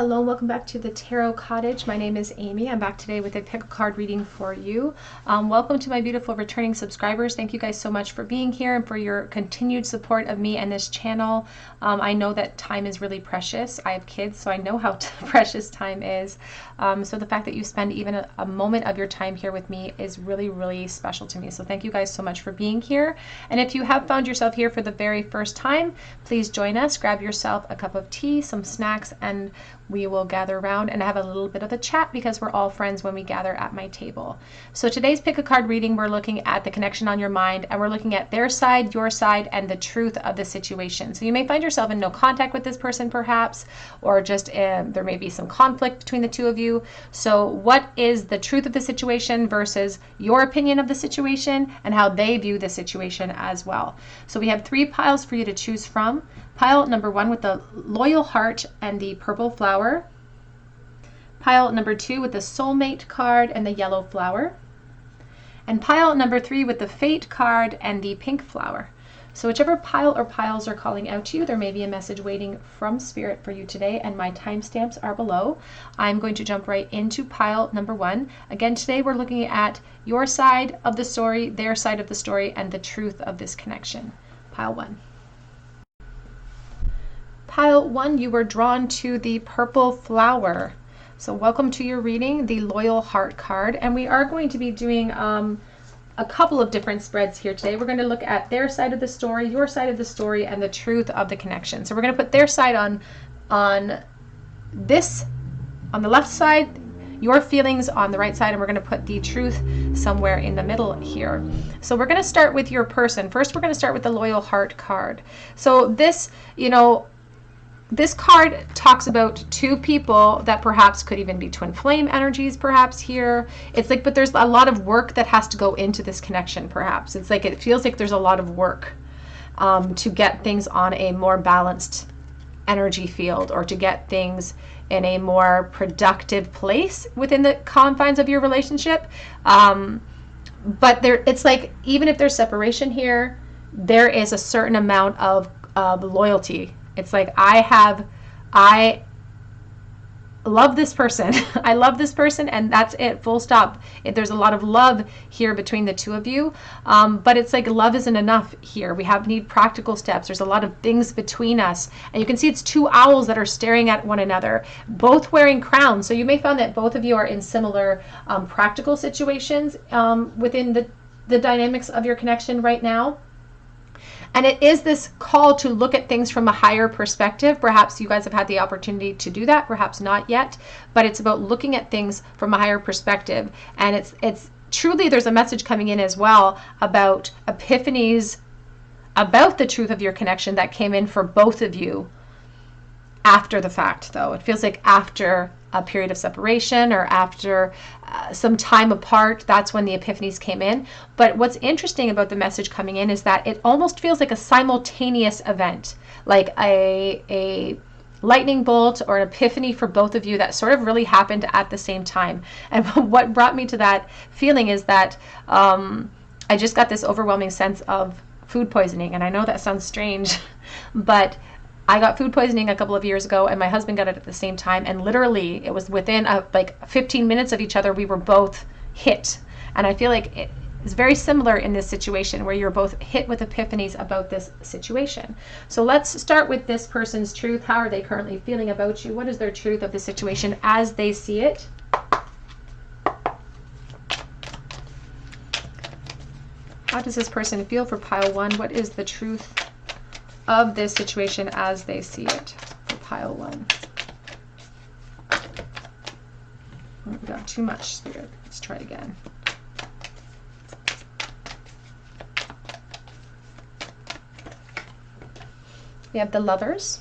Hello, welcome back to the Tarot Cottage. My name is Amy. I'm back today with a pick a card reading for you. Welcome to my beautiful returning subscribers. Thank you guys so much for being here and for your continued support of me and this channel. I know that time is really precious. I have kids, so I know how precious time is. So the fact that you spend even a moment of your time here with me is really, really special to me. So thank you guys so much for being here. And if you have found yourself here for the very first time, please join us. Grab yourself a cup of tea, some snacks, and we will gather around and have a little bit of a chat because we're all friends when we gather at my table. So today's pick a card reading, we're looking at the connection on your mind, and we're looking at their side, your side, and the truth of the situation. So you may find yourself in no contact with this person perhaps, or just there may be some conflict between the two of you. So what is the truth of the situation versus your opinion of the situation and how they view the situation as well. So we have 3 piles for you to choose from. Pile number 1 with the loyal heart and the purple flower. Pile number 2 with the soulmate card and the yellow flower. And pile number 3 with the fate card and the pink flower. So whichever pile or piles are calling out to you, there may be a message waiting from Spirit for you today, and my timestamps are below. I'm going to jump right into pile number 1. Again, today we're looking at your side of the story, their side of the story, and the truth of this connection. Pile 1. Pile 1, you were drawn to the purple flower. So welcome to your reading, the Loyal Heart card. And we are going to be doing a couple of different spreads here today. We're going to look at their side of the story, your side of the story, and the truth of the connection. So we're going to put their side on the left side, your feelings on the right side, and we're going to put the truth somewhere in the middle here. So we're going to start with your person. First, we're going to start with the Loyal Heart card. So this, this card talks about 2 people that perhaps could even be twin flame energies perhaps here. It's like, but there's a lot of work that has to go into this connection perhaps. It's like, it feels like there's a lot of work to get things on a more balanced energy field, or to get things in a more productive place within the confines of your relationship. But it's like, even if there's separation here, there is a certain amount of loyalty. It's like, I love this person. I love this person, and that's it, full stop. There's a lot of love here between the 2 of you, but it's like love isn't enough here. We need practical steps. There's a lot of things between us, and you can see it's 2 owls that are staring at one another, both wearing crowns. So you may find that both of you are in similar practical situations within the dynamics of your connection right now. And it is this call to look at things from a higher perspective. Perhaps you guys have had the opportunity to do that, perhaps not yet, but it's about looking at things from a higher perspective. And it's truly, there's a message coming in as well about epiphanies, about the truth of your connection that came in for both of you after the fact, though. It feels like after a period of separation, or after some time apart, that's when the epiphanies came in. But what's interesting about the message coming in is that it almost feels like a simultaneous event, like a lightning bolt or an epiphany for both of you that sort of really happened at the same time. And what brought me to that feeling is that I just got this overwhelming sense of food poisoning. And I know that sounds strange, but I got food poisoning a couple of years ago, and my husband got it at the same time, and literally it was within like 15 minutes of each other, we were both hit. And I feel like it is very similar in this situation, where you're both hit with epiphanies about this situation. So let's start with this person's truth. How are they currently feeling about you? What is their truth of the situation as they see it? How does this person feel for pile 1? What is the truth of this situation as they see it for pile 1? Oh, we got too much, Spirit. Let's try again. We have the Lovers.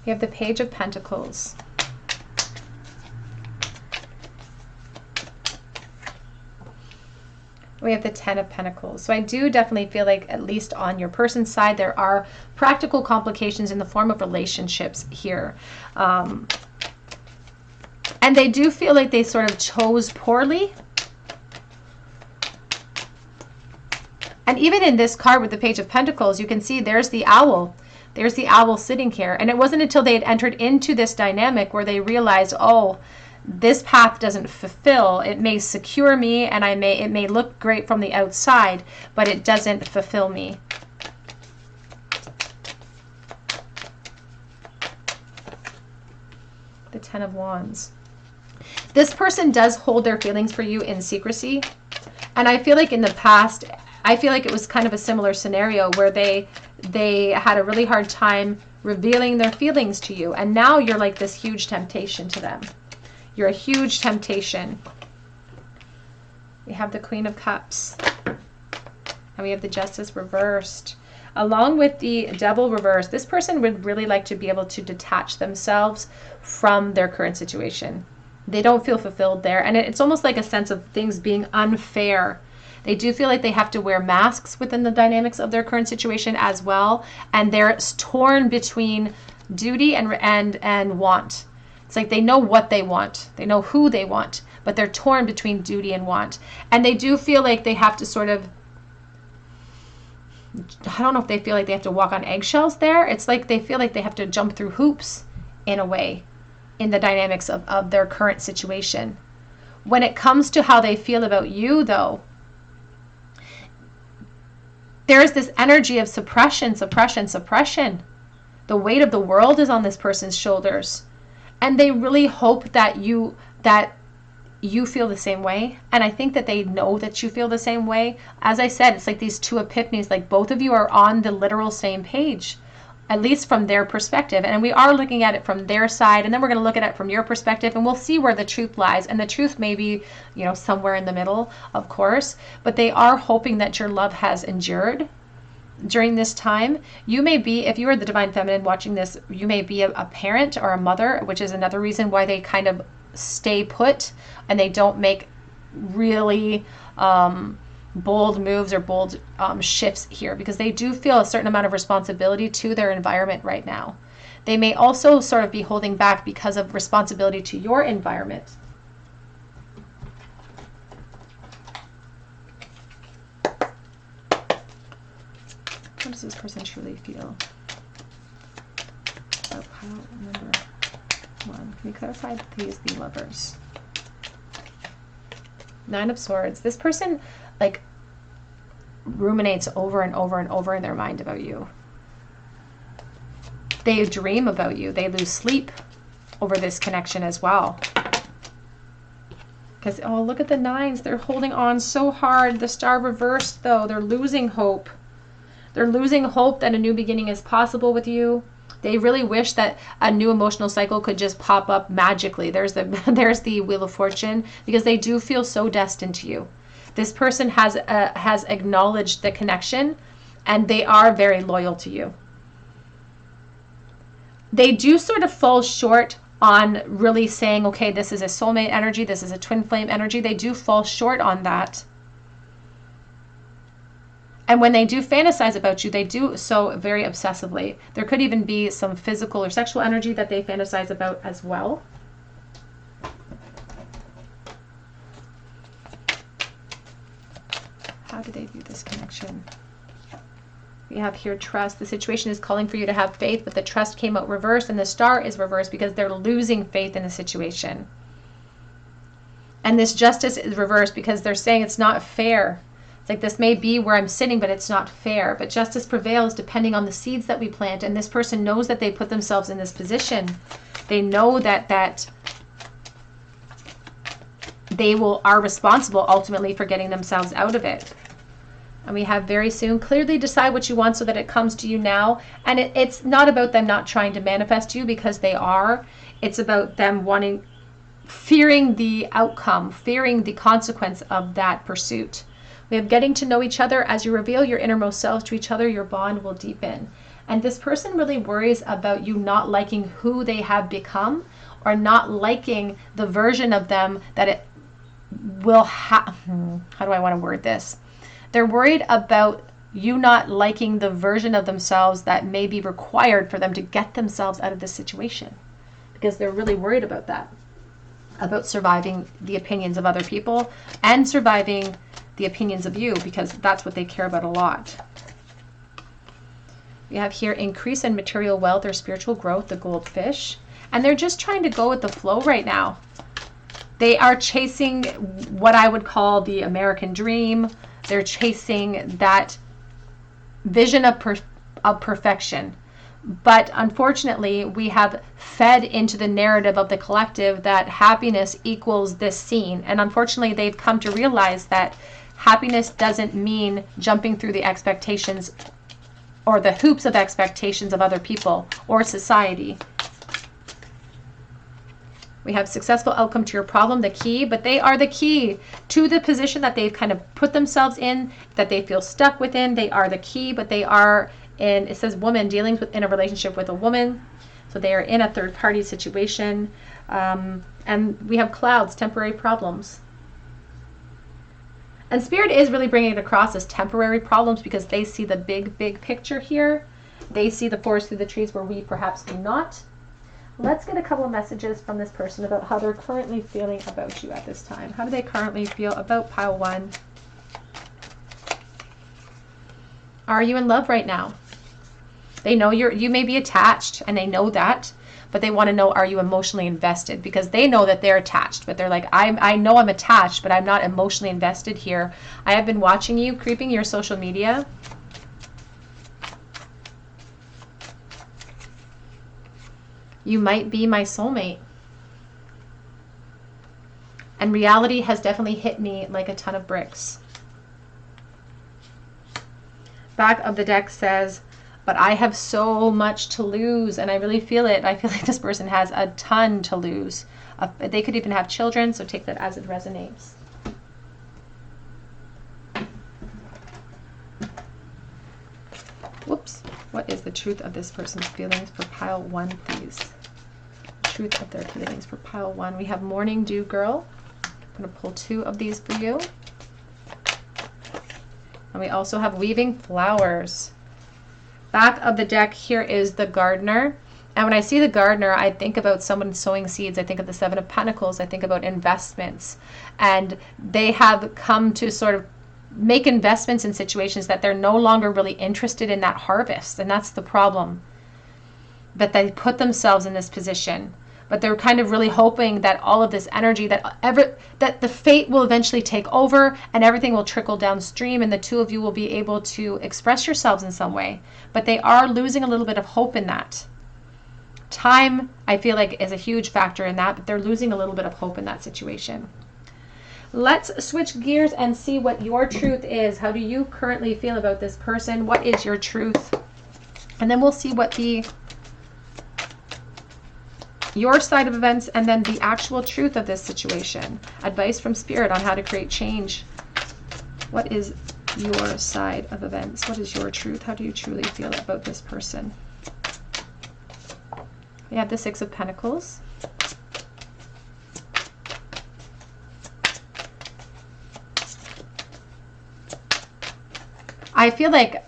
We have the Page of Pentacles. We have the 10 of Pentacles. So I do definitely feel like, at least on your person's side, there are practical complications in the form of relationships here. And they do feel like they sort of chose poorly. And even in this card with the Page of Pentacles, you can see there's the owl. There's the owl sitting here. And it wasn't until they had entered into this dynamic where they realized, oh, this path doesn't fulfill. It may secure me, and it may look great from the outside, but it doesn't fulfill me. The Ten of Wands. This person does hold their feelings for you in secrecy. And I feel like in the past, I feel like it was kind of a similar scenario where they had a really hard time revealing their feelings to you. And now you're like this huge temptation to them. You're a huge temptation. We have the Queen of Cups. And we have the Justice reversed. Along with the Devil reversed, this person would really like to be able to detach themselves from their current situation. They don't feel fulfilled there. And it's almost like a sense of things being unfair. They do feel like they have to wear masks within the dynamics of their current situation as well. And they're torn between duty and want. It's like they know what they want. They know who they want. But they're torn between duty and want. And they do feel like they have to sort of, I don't know if they feel like they have to walk on eggshells there. It's like they feel like they have to jump through hoops in a way in the dynamics of their current situation. When it comes to how they feel about you, though, there's this energy of suppression, suppression, suppression. The weight of the world is on this person's shoulders. And they really hope that you feel the same way. And I think that they know that you feel the same way. As I said, it's like these two epiphanies, like both of you are on the literal same page, at least from their perspective. And we are looking at it from their side, and then we're going to look at it from your perspective, and we'll see where the truth lies. And the truth may be, somewhere in the middle, of course, but they are hoping that your love has endured during this time. You may be, if you are the Divine Feminine watching this, you may be a parent or a mother, which is another reason why they kind of stay put and they don't make really bold moves or bold shifts here, because they do feel a certain amount of responsibility to their environment right now. They may also sort of be holding back because of responsibility to your environment. How does this person truly feel? Oh, I don't remember. One. Can we clarify these, the Lovers? Nine of Swords. This person ruminates over and over and over in their mind about you. They dream about you. They lose sleep over this connection as well. Because, oh, look at the nines. They're holding on so hard. The Star reversed, though. They're losing hope. They're losing hope that a new beginning is possible with you. They really wish that a new emotional cycle could just pop up magically. There's the Wheel of Fortune, because they do feel so destined to you. This person has acknowledged the connection, and they are very loyal to you. They do sort of fall short on really saying, okay, this is a soulmate energy, this is a twin flame energy. They do fall short on that. And when they do fantasize about you, they do so very obsessively. There could even be some physical or sexual energy that they fantasize about as well. How do they view this connection? We have here trust. The situation is calling for you to have faith, but the trust came out reversed, and the Star is reversed because they're losing faith in the situation. And this Justice is reversed because they're saying it's not fair. It's like, this may be where I'm sitting, but it's not fair. But justice prevails depending on the seeds that we plant. And this person knows that they put themselves in this position. They know that they are responsible ultimately for getting themselves out of it. And we have very soon. Clearly decide what you want so that it comes to you now. And it's not about them not trying to manifest you, because they are. It's about them fearing the outcome, fearing the consequence of that pursuit. We have getting to know each other. As you reveal your innermost selves to each other, your bond will deepen. And this person really worries about you not liking who they have become, or not liking the version of them that it will have. How do I want to word this? They're worried about you not liking the version of themselves that may be required for them to get themselves out of this situation, because they're really worried about that, about surviving the opinions of other people and surviving the opinions of you, because that's what they care about a lot. We have here increase in material wealth or spiritual growth, the goldfish. And they're just trying to go with the flow right now. They are chasing what I would call the American dream. They're chasing that vision of perfection. But unfortunately, we have fed into the narrative of the collective that happiness equals this scene. And unfortunately, they've come to realize that happiness doesn't mean jumping through the expectations or the hoops of expectations of other people or society. We have successful outcome to your problem, the key, but they are the key to the position that they've kind of put themselves in, that they feel stuck within. They are the key, but they are in, it says woman, dealing with, in a relationship with a woman. So they are in a third party situation. And we have clouds, temporary problems. And Spirit is really bringing it across as temporary problems because they see the big, big picture here. They see the forest through the trees where we perhaps do not. Let's get a couple of messages from this person about how they're currently feeling about you at this time. How do they currently feel about pile 1? Are you in love right now? They know you may be attached, and they know that, but they want to know, are you emotionally invested? Because they know that they're attached, but they're like, I know I'm attached, but I'm not emotionally invested here. I have been watching you, creeping your social media. You might be my soulmate. And reality has definitely hit me like a ton of bricks. Back of the deck says, but I have so much to lose, and I really feel it. I feel like this person has a ton to lose. They could even have children, so take that as it resonates. Whoops. What is the truth of this person's feelings for pile 1, please? Truth of their feelings for pile 1. We have Morning Dew Girl. I'm going to pull 2 of these for you. And we also have Weaving Flowers. Back of the deck here is the Gardener. And when I see the Gardener, I think about someone sowing seeds. I think of the 7 of Pentacles. I think about investments. And they have come to sort of make investments in situations that they're no longer really interested in that harvest. And that's the problem. That they put themselves in this position. But they're kind of really hoping that all of this energy, that the fate will eventually take over and everything will trickle downstream and the two of you will be able to express yourselves in some way. But they are losing a little bit of hope in that. Time, I feel like, is a huge factor in that, but they're losing a little bit of hope in that situation. Let's switch gears and see what your truth is. How do you currently feel about this person? What is your truth? And then we'll see what your side of events and then the actual truth of this situation. Advice from Spirit on how to create change. What is your side of events? What is your truth? How do you truly feel about this person? We have the 6 of Pentacles. I feel like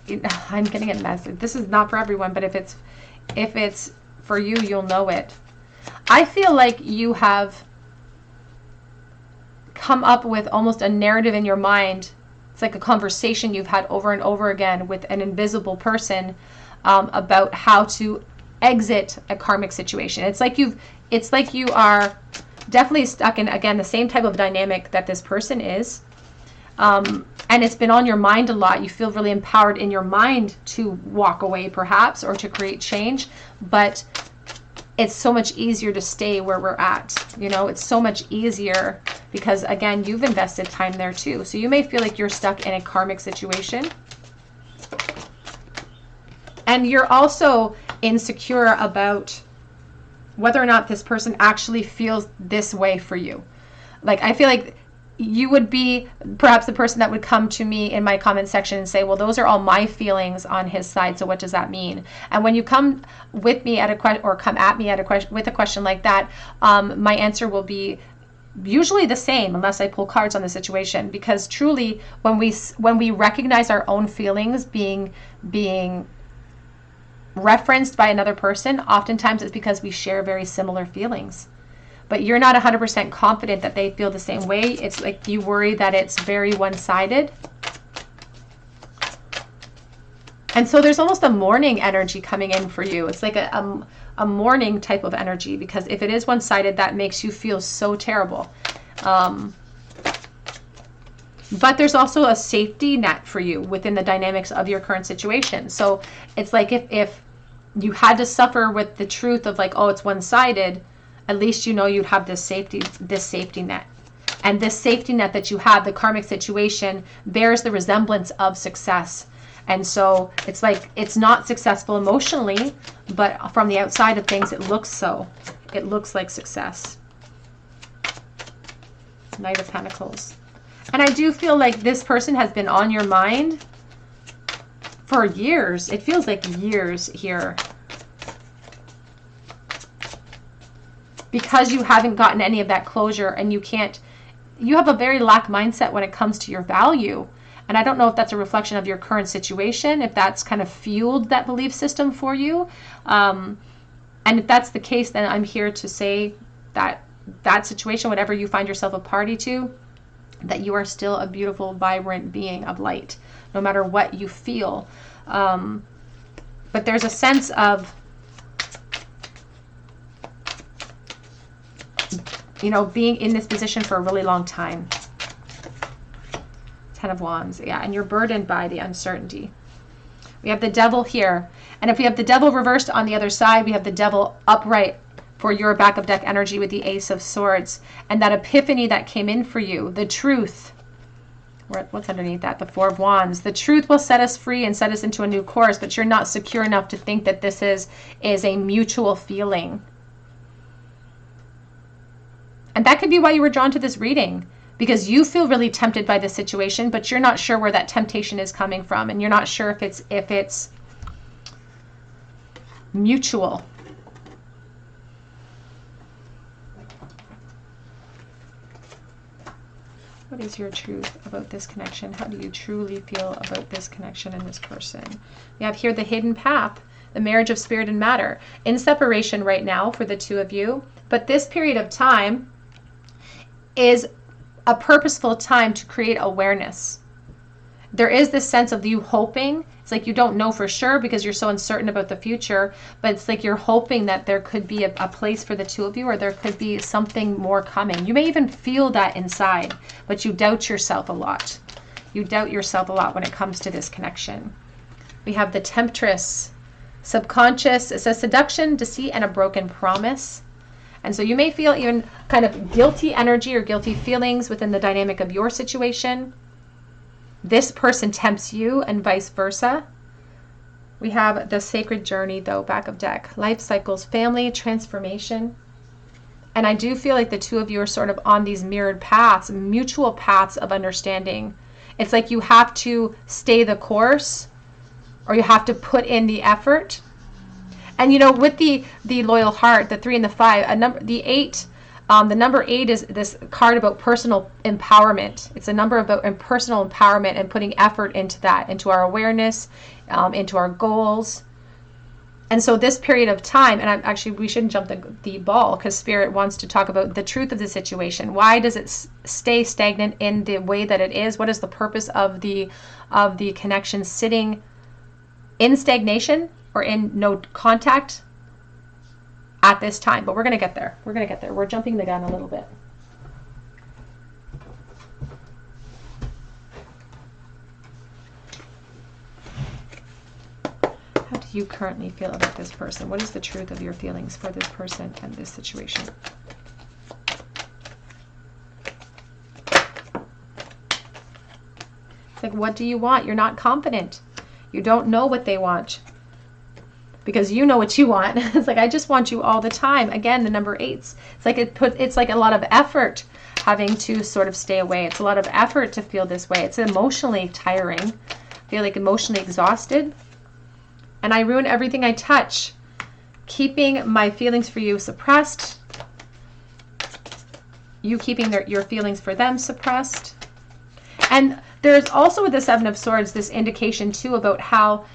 I'm getting a message. This is not for everyone, but if it's for you, you'll know it. I feel like you have come up with almost a narrative in your mind. It's like a conversation you've had over and over again with an invisible person about how to exit a karmic situation. It's like you are definitely stuck in, again, the same type of dynamic that this person is. And it's been on your mind a lot. You feel really empowered in your mind to walk away perhaps or to create change, but it's so much easier to stay where we're at. You know, it's so much easier because, again, you've invested time there too. So you may feel like you're stuck in a karmic situation. And you're also insecure about whether or not this person actually feels this way for you. Like, I feel like you would be perhaps the person that would come to me in my comment section and say, well, those are all my feelings on his side, so what does that mean? And when you come with me at a question, or come at me at a question with a question like that, my answer will be usually the same unless I pull cards on the situation, because truly when we recognize our own feelings being referenced by another person, oftentimes it's because we share very similar feelings. but you're not 100% confident that they feel the same way. It's like you worry that it's very one-sided. And so there's almost a mourning energy coming in for you. It's like a mourning type of energy, because if it is one-sided, that makes you feel so terrible. But there's also a safety net for you within the dynamics of your current situation. So it's like if you had to suffer with the truth of like, oh, it's one-sided, at least you know you'd have this safety net. And this safety net that you have, the karmic situation, bears the resemblance of success. And so it's like, it's not successful emotionally, but from the outside of things, it looks so. It looks like success. Knight of Pentacles. And I do feel like this person has been on your mind for years. It feels like years here. Because you haven't gotten any of that closure, and you have a very lack mindset when it comes to your value. And I don't know if that's a reflection of your current situation, if that's kind of fueled that belief system for you. And if that's the case, then I'm here to say that that situation, whatever you find yourself a party to, that you are still a beautiful, vibrant being of light, no matter what you feel. But there's a sense of, you know, being in this position for a really long time. 10 of Wands, yeah, and you're burdened by the uncertainty. We have the Devil here, and if we have the Devil reversed on the other side, we have the Devil upright for your back of deck energy with the Ace of Swords, and that epiphany that came in for you, the truth. What's underneath that? The Four of Wands. The truth will set us free and set us into a new course, but you're not secure enough to think that this is a mutual feeling. And that could be why you were drawn to this reading, because you feel really tempted by the situation, but you're not sure where that temptation is coming from, and you're not sure if it's mutual. What is your truth about this connection? How do you truly feel about this connection and this person? We have here the hidden path, the marriage of spirit and matter, in separation right now for the two of you, but this period of time is a purposeful time to create awareness. There is this sense of you hoping. It's like you don't know for sure because you're so uncertain about the future, but it's like you're hoping that there could be a place for the two of you, or there could be something more coming. You may even feel that inside, but you doubt yourself a lot. You doubt yourself a lot when it comes to this connection. We have the Temptress, subconscious. It says seduction, deceit, and a broken promise. And so you may feel even kind of guilty energy or guilty feelings within the dynamic of your situation. This person tempts you and vice versa. We have the sacred journey, though, back of deck. Life cycles, family, transformation. And I do feel like the two of you are sort of on these mirrored paths, mutual paths of understanding. It's like you have to stay the course, or you have to put in the effort. And you know, with the loyal heart, the 3 and the 5, the 8, the number 8 is this card about personal empowerment. It's a number about personal empowerment and putting effort into that, into our awareness, into our goals. And so this period of time, and we shouldn't jump the ball, because Spirit wants to talk about the truth of the situation. Why does it stay stagnant in the way that it is? What is the purpose of the connection sitting in stagnation or in no contact at this time? But we're going to get there. We're going to get there. We're jumping the gun a little bit. How do you currently feel about this person? What is the truth of your feelings for this person and this situation? It's like, what do you want? You're not confident. You don't know what they want, because you know what you want. It's like, I just want you all the time. Again, the number 8s. It's like it's like a lot of effort having to sort of stay away. It's a lot of effort to feel this way. It's emotionally tiring. I feel like emotionally exhausted. And I ruin everything I touch, keeping my feelings for you suppressed. You keeping your feelings for them suppressed. And there's also with the 7 of Swords this indication too about how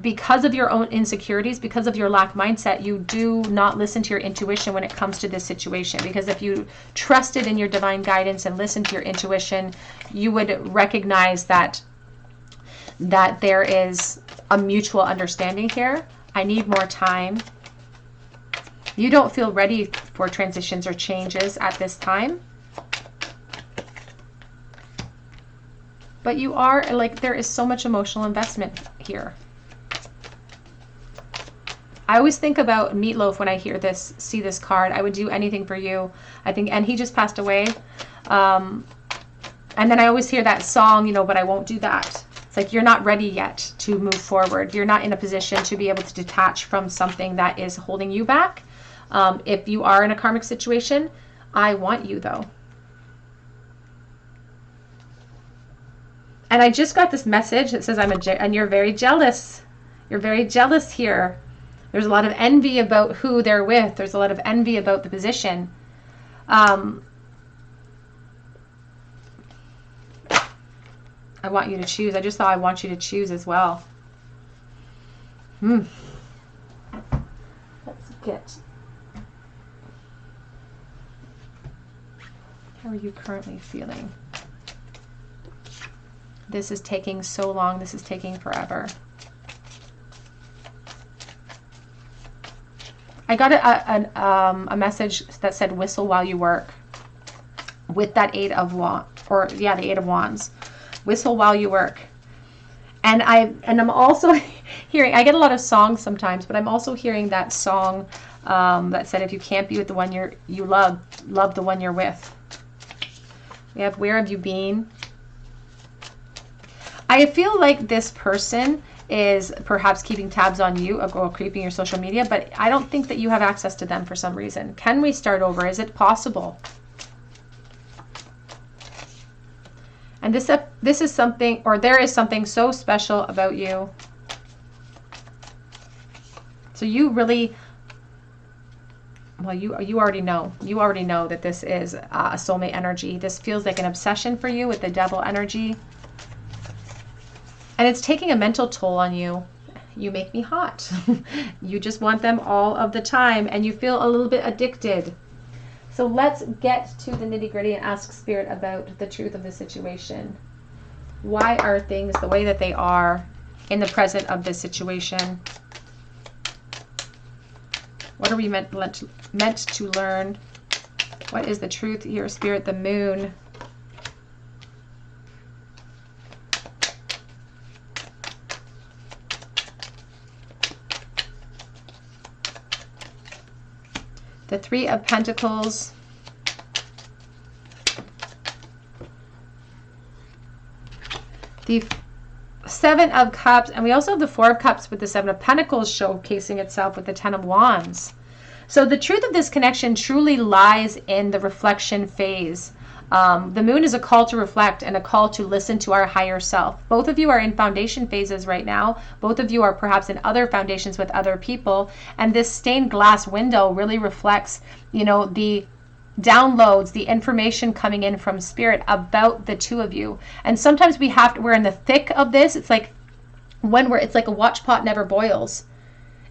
because of your own insecurities, because of your lack mindset, you do not listen to your intuition when it comes to this situation. Because if you trusted in your divine guidance and listened to your intuition, you would recognize that there is a mutual understanding here. I need more time. You don't feel ready for transitions or changes at this time. But you are, like, there is so much emotional investment here. I always think about Meatloaf when I see this card. I would do anything for you. I think, and he just passed away. And then I always hear that song, you know, but I won't do that. It's like, you're not ready yet to move forward. You're not in a position to be able to detach from something that is holding you back. If you are in a karmic situation, I want you though. And I just got this message that says and you're very jealous. You're very jealous here. There's a lot of envy about who they're with. There's a lot of envy about the position. I want you to choose. I just thought I want you to choose as well. Let's get. How are you currently feeling? This is taking so long. This is taking forever. I got a message that said whistle while you work with that Eight of Wands, or yeah, the Eight of Wands. Whistle while you work. And I'm also hearing, I get a lot of songs sometimes, but I'm also hearing that song that said, if you can't be with the one you love the one you're with. We have, where have you been? I feel like this person is perhaps keeping tabs on you or creeping your social media, but I don't think that you have access to them for some reason. Can we start over? Is it possible? And this is something, or there is something so special about you. So you really, well, you already know. You already know that this is a soulmate energy. This feels like an obsession for you with the devil energy. And it's taking a mental toll on you. You make me hot. You just want them all of the time, and you feel a little bit addicted. So let's get to the nitty-gritty and ask Spirit about the truth of the situation. Why are things the way that they are in the present of this situation? What are we meant to learn? What is the truth here, Spirit? The Moon. The Three of Pentacles. The Seven of Cups. And we also have the Four of Cups with the Seven of Pentacles showcasing itself with the Ten of Wands. So the truth of this connection truly lies in the reflection phase. The Moon is a call to reflect and a call to listen to our higher self. Both of you are in foundation phases right now. Both of you are perhaps in other foundations with other people. And this stained glass window really reflects, you know, the downloads, the information coming in from Spirit about the two of you. And sometimes we're in the thick of this. It's like it's like a watch pot never boils.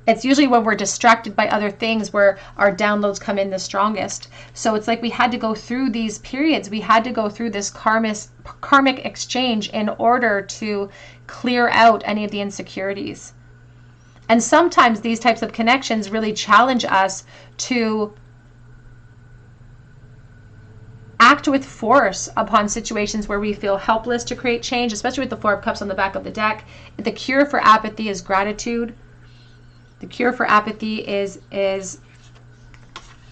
It's usually when we're distracted by other things where our downloads come in the strongest. So it's like we had to go through these periods. We had to go through this karmic exchange in order to clear out any of the insecurities. And sometimes these types of connections really challenge us to act with force upon situations where we feel helpless to create change, especially with the Four of Cups on the back of the deck. The cure for apathy is gratitude. The cure for apathy is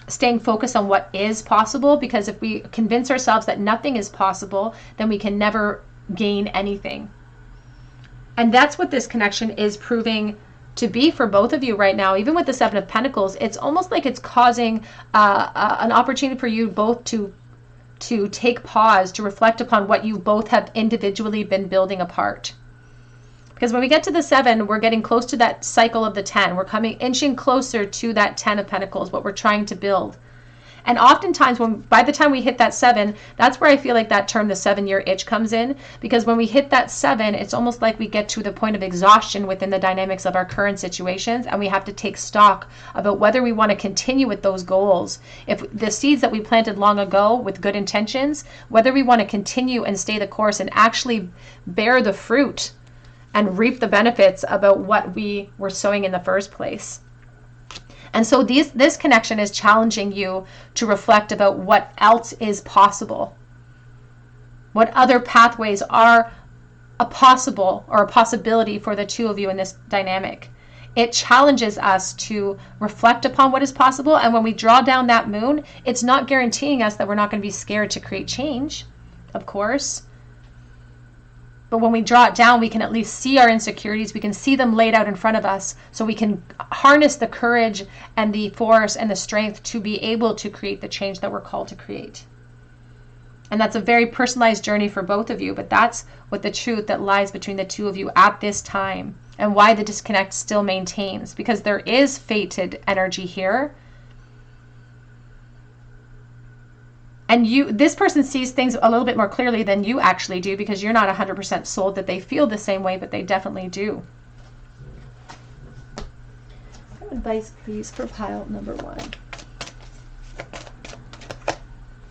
staying focused on what is possible, because if we convince ourselves that nothing is possible, then we can never gain anything. And that's what this connection is proving to be for both of you right now. Even with the Seven of Pentacles, it's almost like it's causing an opportunity for you both to take pause, to reflect upon what you both have individually been building apart. Because when we get to the 7, we're getting close to that cycle of the 10. We're inching closer to that 10 of Pentacles, what we're trying to build. And oftentimes by the time we hit that 7, that's where I feel like that term, the 7-year itch, comes in, because when we hit that 7, it's almost like we get to the point of exhaustion within the dynamics of our current situations, and we have to take stock about whether we want to continue with those goals. If the seeds that we planted long ago with good intentions, whether we want to continue and stay the course and actually bear the fruit and reap the benefits about what we were sowing in the first place. And so this connection is challenging you to reflect about what else is possible. What other pathways are a possible or a possibility for the two of you in this dynamic. It challenges us to reflect upon what is possible. And when we draw down that moon, it's not guaranteeing us that we're not going to be scared to create change, of course. But when we draw it down, we can at least see our insecurities. We can see them laid out in front of us, so we can harness the courage and the force and the strength to be able to create the change that we're called to create. And that's a very personalized journey for both of you, but that's what the truth that lies between the two of you at this time, and why the disconnect still maintains, because there is fated energy here. And this person sees things a little bit more clearly than you actually do, because you're not 100% sold that they feel the same way, but they definitely do. Advice, please, for pile number 1.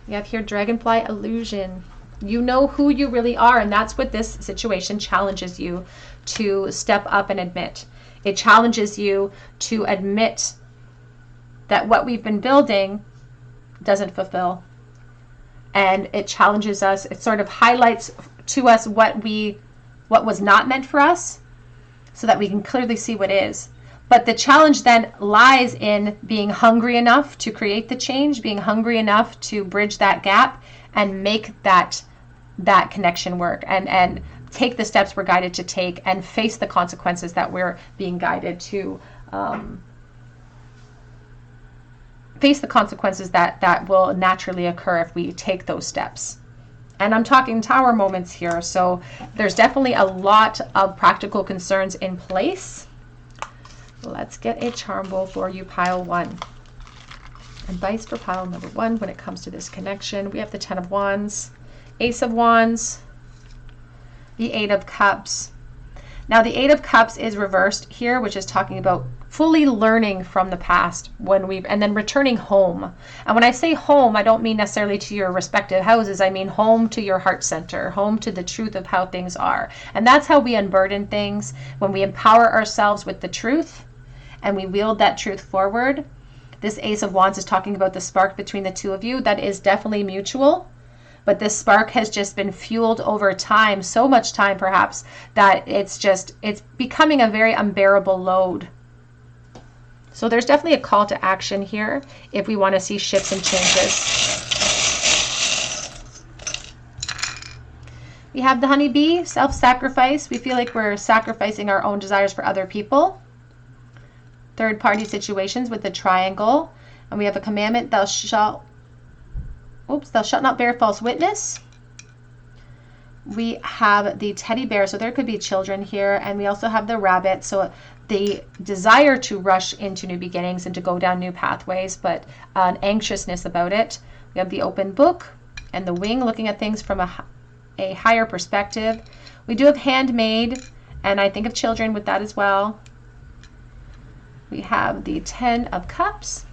You have here Dragonfly Illusion. You know who you really are, and that's what this situation challenges you to step up and admit. It challenges you to admit that what we've been building doesn't fulfill. And it challenges us, it sort of highlights to us what was not meant for us, so that we can clearly see what is. But the challenge then lies in being hungry enough to create the change, being hungry enough to bridge that gap and make that connection work, and take the steps we're guided to take, and face the consequences that we're being guided to face the consequences that will naturally occur if we take those steps. And I'm talking tower moments here, so there's definitely a lot of practical concerns in place. Let's get a charm bowl for you, pile 1. Advice for pile number 1 when it comes to this connection. We have the 10 of Wands, Ace of Wands, the 8 of Cups. Now the 8 of Cups is reversed here, which is talking about fully learning from the past and then returning home. And when I say home, I don't mean necessarily to your respective houses. I mean home to your heart center, home to the truth of how things are. And that's how we unburden things, when we empower ourselves with the truth and we wield that truth forward. This Ace of Wands is talking about the spark between the two of you that is definitely mutual. But this spark has just been fueled over time, so much time perhaps, that it's becoming a very unbearable load. So there's definitely a call to action here if we want to see shifts and changes. We have the honeybee, self-sacrifice. We feel like we're sacrificing our own desires for other people. Third-party situations with the triangle. And we have a commandment, thou shalt not bear false witness. We have the teddy bear, so there could be children here, and we also have the rabbit, so the desire to rush into new beginnings and to go down new pathways, but an anxiousness about it. We have the open book and the wing, looking at things from a higher perspective. We do have handmade, and I think of children with that as well. We have the 10 of Cups.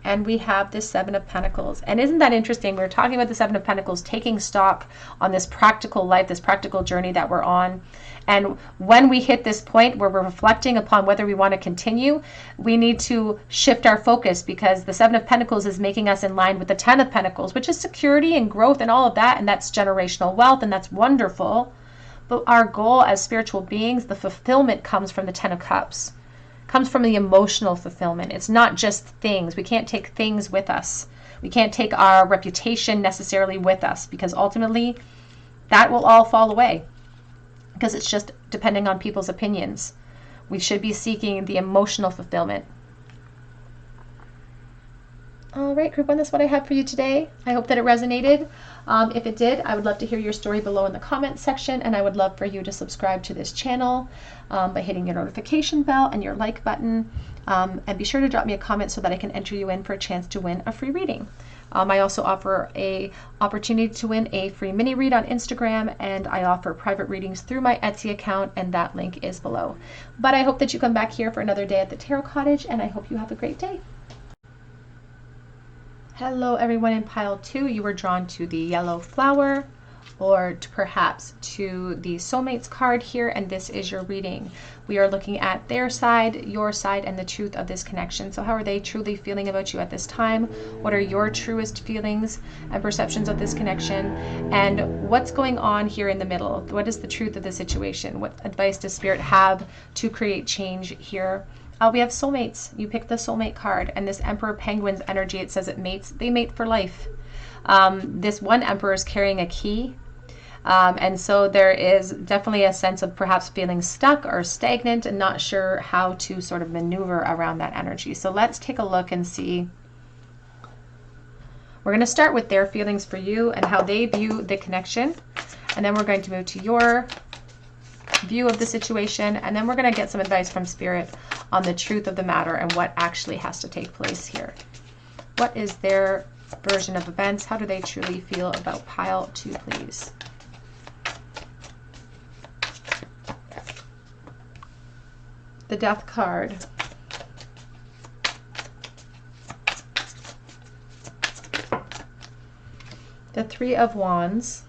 And we have the 7 of Pentacles. And isn't that interesting? We're talking about the 7 of Pentacles, taking stock on this practical life, this practical journey that we're on. And when we hit this point where we're reflecting upon whether we want to continue, we need to shift our focus, because the 7 of Pentacles is making us in line with the 10 of Pentacles, which is security and growth and all of that. And that's generational wealth, and that's wonderful. But our goal as spiritual beings, the fulfillment comes from the 10 of Cups. Comes from the emotional fulfillment. It's not just things. We can't take things with us. We can't take our reputation necessarily with us, because ultimately that will all fall away, because it's just depending on people's opinions. We should be seeking the emotional fulfillment. All right, group one, that's what I have for you today. I hope that it resonated. If it did, I would love to hear your story below in the comments section, and I would love for you to subscribe to this channel by hitting your notification bell and your like button. And be sure to drop me a comment so that I can enter you in for a chance to win a free reading. I also offer a opportunity to win a free mini read on Instagram, and I offer private readings through my Etsy account, and that link is below. But I hope that you come back here for another day at the Tarot Cottage, and I hope you have a great day. Hello everyone in pile 2. You were drawn to the yellow flower, or perhaps to the soulmates card here, and this is your reading. We are looking at their side, your side, and the truth of this connection. So how are they truly feeling about you at this time? What are your truest feelings and perceptions of this connection? And what's going on here in the middle? What is the truth of the situation? What advice does Spirit have to create change here? We have soulmates. You picked the soulmate card, and this Emperor Penguin's energy, it says it mates. They mate for life. This one Emperor is carrying a key. And so there is definitely a sense of perhaps feeling stuck or stagnant and not sure how to sort of maneuver around that energy. So let's take a look and see. We're going to start with their feelings for you and how they view the connection. And then we're going to move to your view of the situation. And then we're going to get some advice from Spirit on the truth of the matter and what actually has to take place here. What is their version of events? How do they truly feel about pile 2, please? The Death card. The Three of Wands.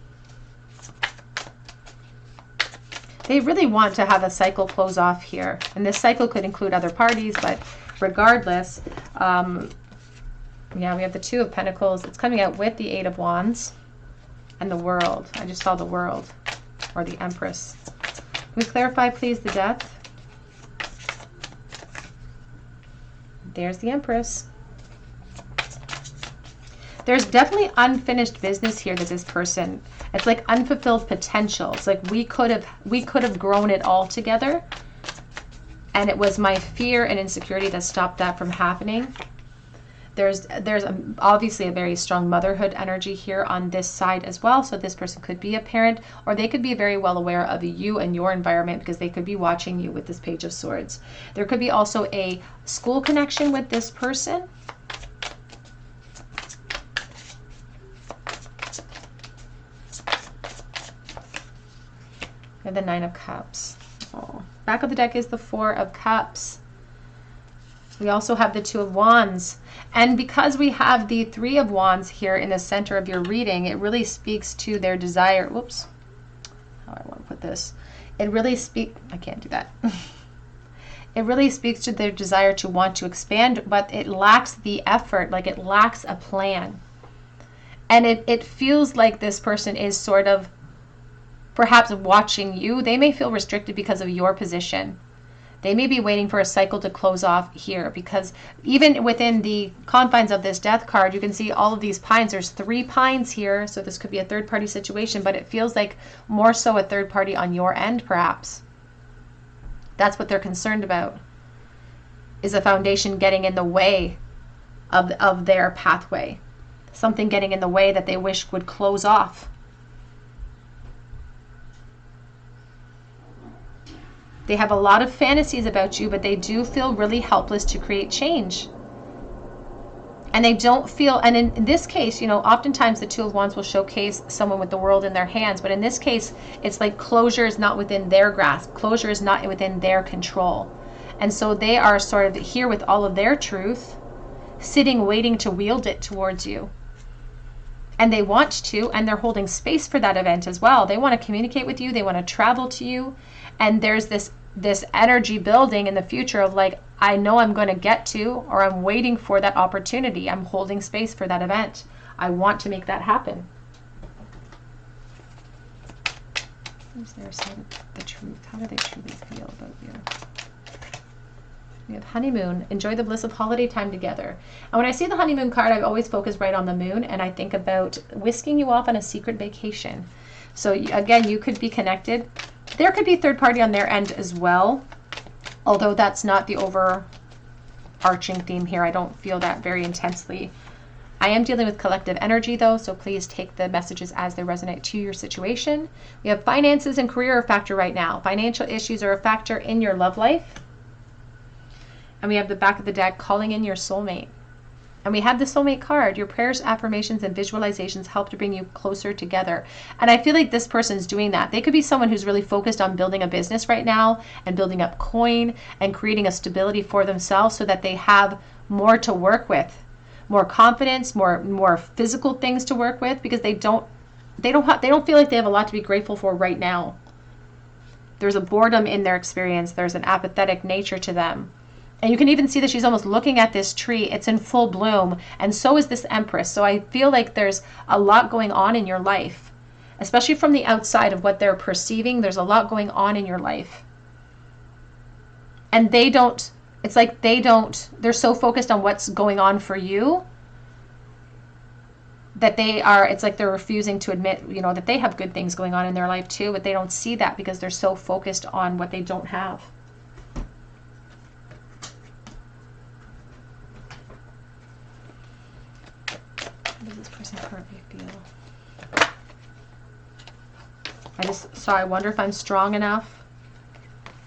They really want to have a cycle close off here. And this cycle could include other parties, but regardless, yeah, we have the Two of Pentacles. It's coming out with the Eight of Wands and the World. I just saw the World, or the Empress. Can we clarify, please, the Death? There's the Empress. There's definitely unfinished business here that this person, it's like unfulfilled potential. It's like we could have grown it all together, and it was my fear and insecurity that stopped that from happening. There's obviously a very strong motherhood energy here on this side as well. So this person could be a parent, or they could be very well aware of you and your environment because they could be watching you with this Page of Swords. There could be also a school connection with this person. And the Nine of Cups. Oh. Back of the deck is the Four of Cups. We also have the Two of Wands. And because we have the Three of Wands here in the center of your reading, it really speaks to their desire. Whoops. How I want to put this. It really I can't do that. It really speaks to their desire to want to expand, but it lacks the effort, like it lacks a plan. And it feels like this person is sort of perhaps watching you. They may feel restricted because of your position. They may be waiting for a cycle to close off here, because even within the confines of this Death card, you can see all of these pines. There's 3 pines here, so this could be a third party situation, but it feels like more so a third party on your end, perhaps. That's what they're concerned about, is a foundation getting in the way of their pathway. Something getting in the way that they wish would close off. They have a lot of fantasies about you, but they do feel really helpless to create change. And they don't feel, and in this case, you know, oftentimes the Two of Wands will showcase someone with the world in their hands, but in this case, it's like closure is not within their grasp. Closure is not within their control. And so they are sort of here with all of their truth, sitting, waiting to wield it towards you. And they want to, and they're holding space for that event as well. They want to communicate with you. They want to travel to you. And there's this energy building in the future of like, I know I'm going to get to, or I'm waiting for that opportunity. I'm holding space for that event. I want to make that happen. Is there a side of the truth? How do they truly feel about you? We have honeymoon. Enjoy the bliss of holiday time together. And when I see the honeymoon card, I always focus right on the moon, and I think about whisking you off on a secret vacation. So again, you could be connected. There could be third party on their end as well, although that's not the overarching theme here. I don't feel that very intensely I am dealing with collective energy though, so please take the messages as they resonate to your situation. We have finances and career are a factor right now. Financial issues are a factor in your love life. And we have the back of the deck, calling in your soulmate. And we have the soulmate card. Your prayers, affirmations, and visualizations help to bring you closer together. And I feel like this person's doing that. They could be someone who's really focused on building a business right now and building up coin and creating a stability for themselves so that they have more to work with, more confidence, more physical things to work with, because they don't feel like they have a lot to be grateful for right now. There's a boredom in their experience. There's an apathetic nature to them. And you can even see that she's almost looking at this tree. It's in full bloom. And so is this Empress. So I feel like there's a lot going on in your life, especially from the outside of what they're perceiving. There's a lot going on in your life. And they're so focused on what's going on for you that it's like they're refusing to admit, that they have good things going on in their life too, but they don't see that because they're so focused on what they don't have. What does this person currently feel? I wonder if I'm strong enough.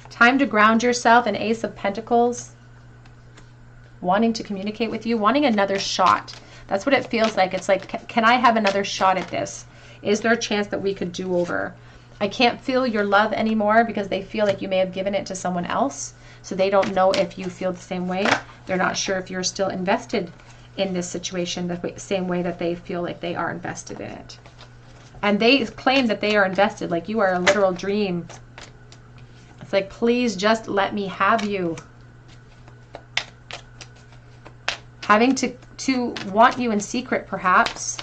Time to ground yourself, an Ace of Pentacles. Wanting to communicate with you, wanting another shot. That's what it feels like. It's like, can I have another shot at this? Is there a chance that we could do over? I can't feel your love anymore because they feel like you may have given it to someone else. So they don't know if you feel the same way. They're not sure if you're still invested in this situation the same way that they feel like they are invested in it. And they claim that they are invested, like you are a literal dream. It's like, please just let me have you. Having to want you in secret, perhaps.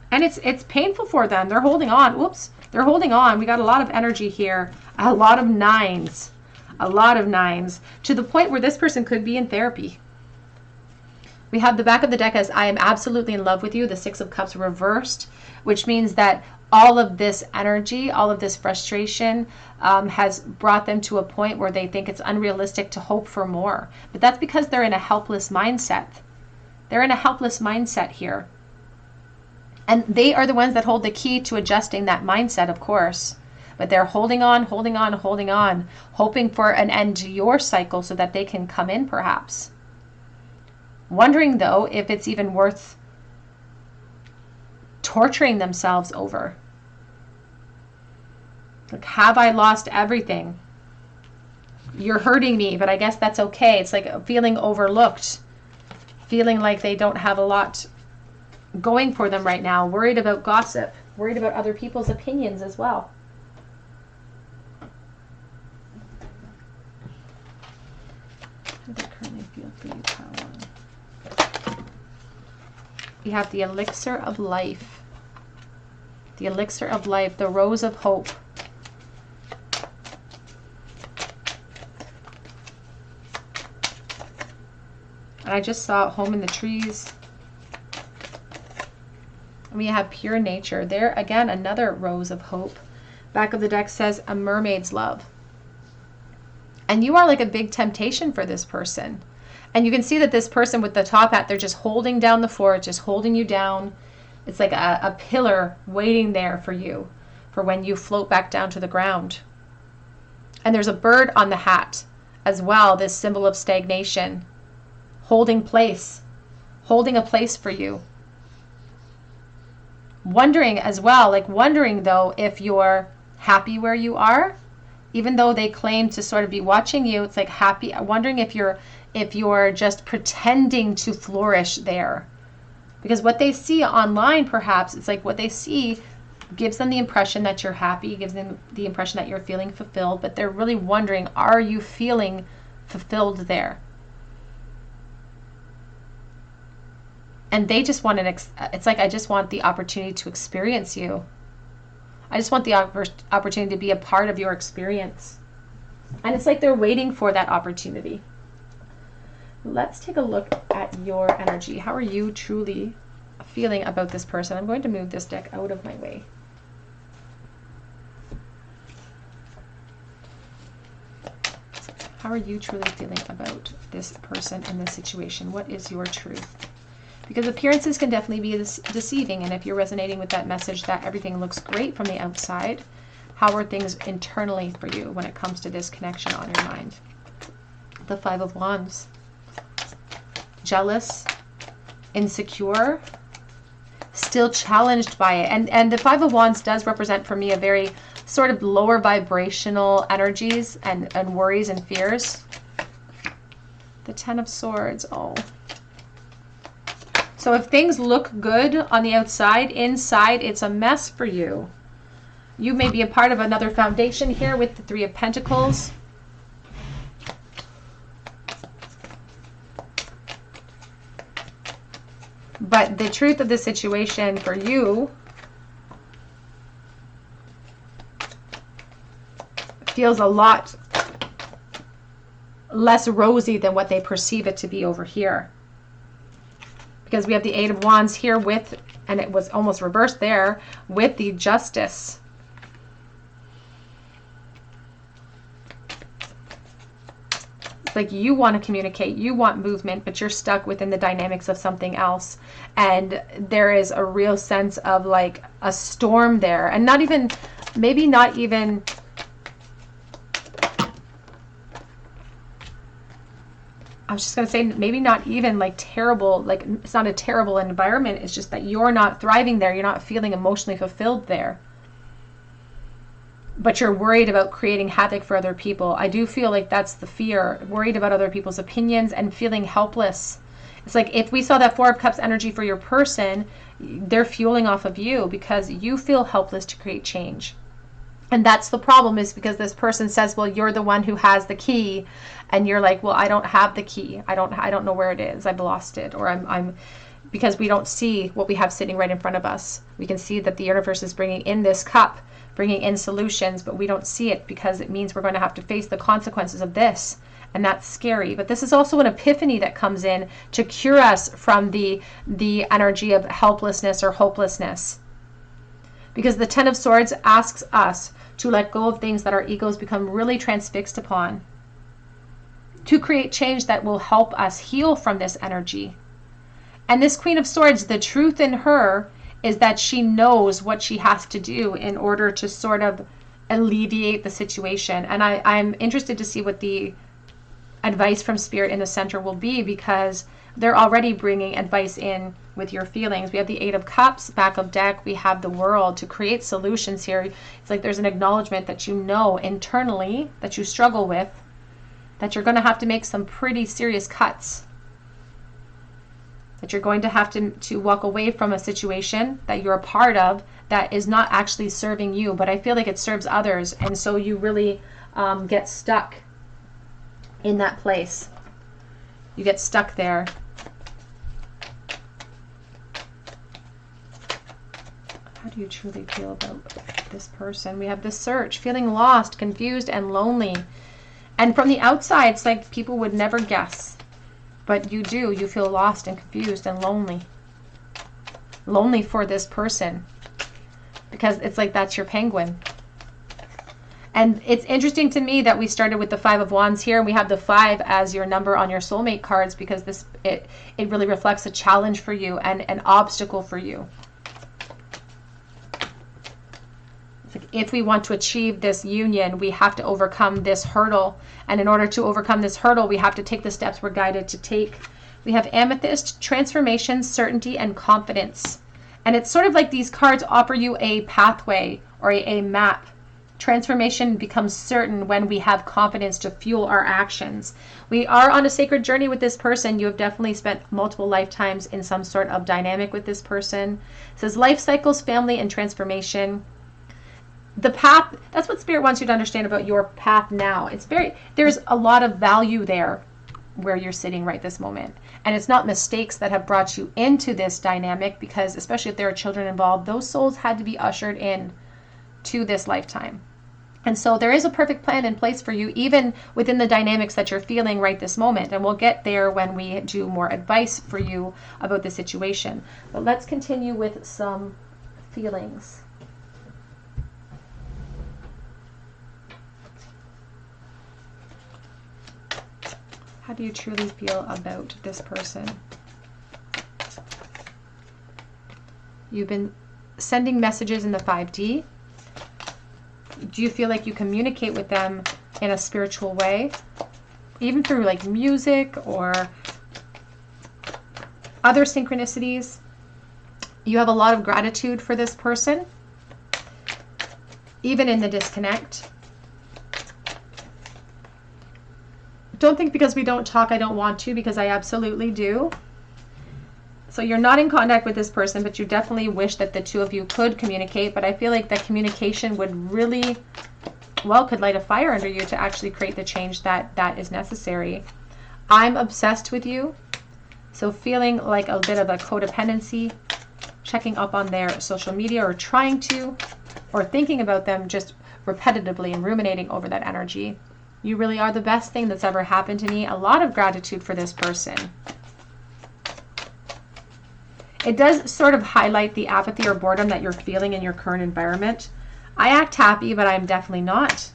And it's painful for them. They're holding on. Whoops. They're holding on. We got a lot of energy here. A lot of nines. A lot of nines. To the point where this person could be in therapy. We have the back of the deck as I am absolutely in love with you. The Six of Cups reversed, which means that all of this energy, all of this frustration has brought them to a point where they think it's unrealistic to hope for more. But that's because they're in a helpless mindset. They're in a helpless mindset here. And they are the ones that hold the key to adjusting that mindset, of course. But they're holding on, holding on, holding on, hoping for an end to your cycle so that they can come in, perhaps. Wondering, though, if it's even worth torturing themselves over. Like, have I lost everything? You're hurting me, but I guess that's okay. It's like feeling overlooked, feeling like they don't have a lot going for them right now, worried about gossip, worried about other people's opinions as well. How does it currently feel for you, Power? You have the elixir of life. The elixir of life, the rose of hope. And I just saw home in the trees. And we have pure nature. There, again, another rose of hope. Back of the deck says a mermaid's love. And you are like a big temptation for this person. And you can see that this person with the top hat, they're just holding down the fort, just holding you down. It's like a pillar waiting there for you, for when you float back down to the ground. And there's a bird on the hat as well, this symbol of stagnation, holding a place for you. Wondering as well, wondering though if you're happy where you are, even though they claim to sort of be watching you. It's like happy, wondering if you're just pretending to flourish there. Because what they see online, perhaps, it's like what they see gives them the impression that you're happy, gives them the impression that you're feeling fulfilled, but they're really wondering, are you feeling fulfilled there? And they just want it's like, I just want the opportunity to experience you. I just want the opportunity to be a part of your experience. And it's like they're waiting for that opportunity. Let's take a look at your energy. How are you truly feeling about this person? I'm going to move this deck out of my way. How are you truly feeling about this person in this situation? What is your truth? Because appearances can definitely be deceiving. And if you're resonating with that message that everything looks great from the outside, how are things internally for you when it comes to this connection on your mind? The Five of Wands. Jealous, insecure, still challenged by it. And the Five of Wands does represent for me a very sort of lower vibrational energies and worries and fears. The Ten of Swords. Oh. So if things look good on the outside, inside it's a mess for you. You may be a part of another foundation here with the Three of Pentacles. But the truth of the situation for you feels a lot less rosy than what they perceive it to be over here. Because we have the Eight of Wands here with, and it was almost reversed there, with the Justice. It's like you want to communicate, you want movement, but you're stuck within the dynamics of something else. And there is a real sense of like a storm there. And not even, maybe not even, I was just going to say, maybe not even like terrible, like it's not a terrible environment. It's just that you're not thriving there. You're not feeling emotionally fulfilled there. But you're worried about creating havoc for other people. I do feel like that's the fear, worried about other people's opinions and feeling helpless. It's like if we saw that Four of Cups energy for your person, they're fueling off of you because you feel helpless to create change. And that's the problem, is because this person says, well, you're the one who has the key. And you're like, well, I don't have the key. I don't know where it is. I've lost it. Or I'm because we don't see what we have sitting right in front of us. We can see that the universe is bringing in this cup, bringing in solutions, but we don't see it because it means we're going to have to face the consequences of this. And that's scary. But this is also an epiphany that comes in to cure us from the energy of helplessness or hopelessness. Because the Ten of Swords asks us to let go of things that our egos become really transfixed upon, to create change that will help us heal from this energy. And this Queen of Swords, the truth in her is that she knows what she has to do in order to sort of alleviate the situation. And I'm interested to see what the advice from Spirit in the center will be, because they're already bringing advice in with your feelings. We have the Eight of Cups, back of deck. We have the World to create solutions here. It's like there's an acknowledgement that you know internally that you struggle with, that you're going to have to make some pretty serious cuts, that you're going to have to walk away from a situation that you're a part of that is not actually serving you, but I feel like it serves others. And so you really get stuck in that place. You get stuck there. How do you truly feel about this person? We have the Search, feeling lost, confused, and lonely. And from the outside, it's like people would never guess. But you do. You feel lost and confused and lonely. Lonely for this person. Because it's like that's your penguin. And it's interesting to me that we started with the Five of Wands here, and we have the 5 as your number on your soulmate cards, because it really reflects a challenge for you and an obstacle for you. If we want to achieve this union, we have to overcome this hurdle. And in order to overcome this hurdle, we have to take the steps we're guided to take. We have Amethyst, transformation, certainty, and confidence. And it's sort of like these cards offer you a pathway or a map. Transformation becomes certain when we have confidence to fuel our actions. We are on a sacred journey with this person. You have definitely spent multiple lifetimes in some sort of dynamic with this person. It says life cycles, family, and transformation. The path, that's what Spirit wants you to understand about your path now. There's a lot of value there where you're sitting right this moment. And it's not mistakes that have brought you into this dynamic, because especially if there are children involved, those souls had to be ushered in to this lifetime. And so there is a perfect plan in place for you, even within the dynamics that you're feeling right this moment. And we'll get there when we do more advice for you about the situation. But let's continue with some feelings. How do you truly feel about this person? You've been sending messages in the 5D. Do you feel like you communicate with them in a spiritual way? Even through like music or other synchronicities? You have a lot of gratitude for this person, even in the disconnect. Don't think because we don't talk I don't want to, because I absolutely do. So you're not in contact with this person, but you definitely wish that the two of you could communicate. But I feel like that communication would really, well, could light a fire under you to actually create the change that is necessary. I'm obsessed with you. So feeling like a bit of a codependency, checking up on their social media or trying to, or thinking about them just repetitively and ruminating over that energy. You really are the best thing that's ever happened to me. A lot of gratitude for this person. It does sort of highlight the apathy or boredom that you're feeling in your current environment. I act happy, but I'm definitely not.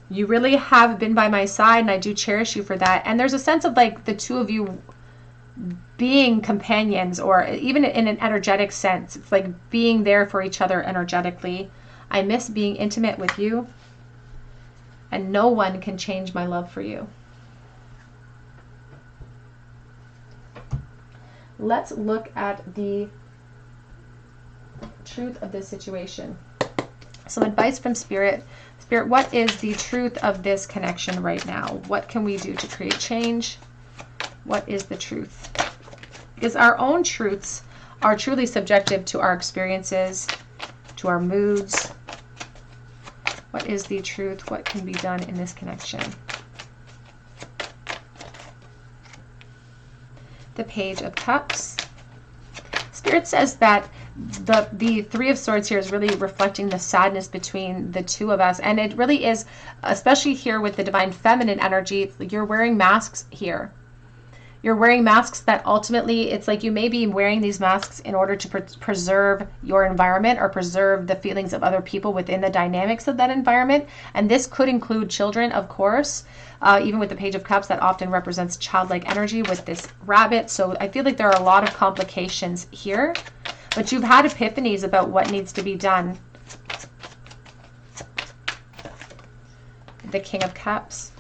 You really have been by my side, and I do cherish you for that. And there's a sense of like the two of you being companions, or even in an energetic sense. It's like being there for each other energetically. I miss being intimate with you, and no one can change my love for you. Let's look at the truth of this situation. Some advice from Spirit. Spirit, what is the truth of this connection right now? What can we do to create change? What is the truth? Because our own truths are truly subjective to our experiences, to our moods. What is the truth? What can be done in this connection? The Page of Cups. Spirit says that the Three of Swords here is really reflecting the sadness between the two of us. And it really is, especially here with the Divine Feminine energy, you're wearing masks here. You're wearing masks that ultimately, it's like you may be wearing these masks in order to preserve your environment or preserve the feelings of other people within the dynamics of that environment. And this could include children, of course. Even with the Page of Cups, that often represents childlike energy with this rabbit. So I feel like there are a lot of complications here. But you've had epiphanies about what needs to be done. The King of Cups.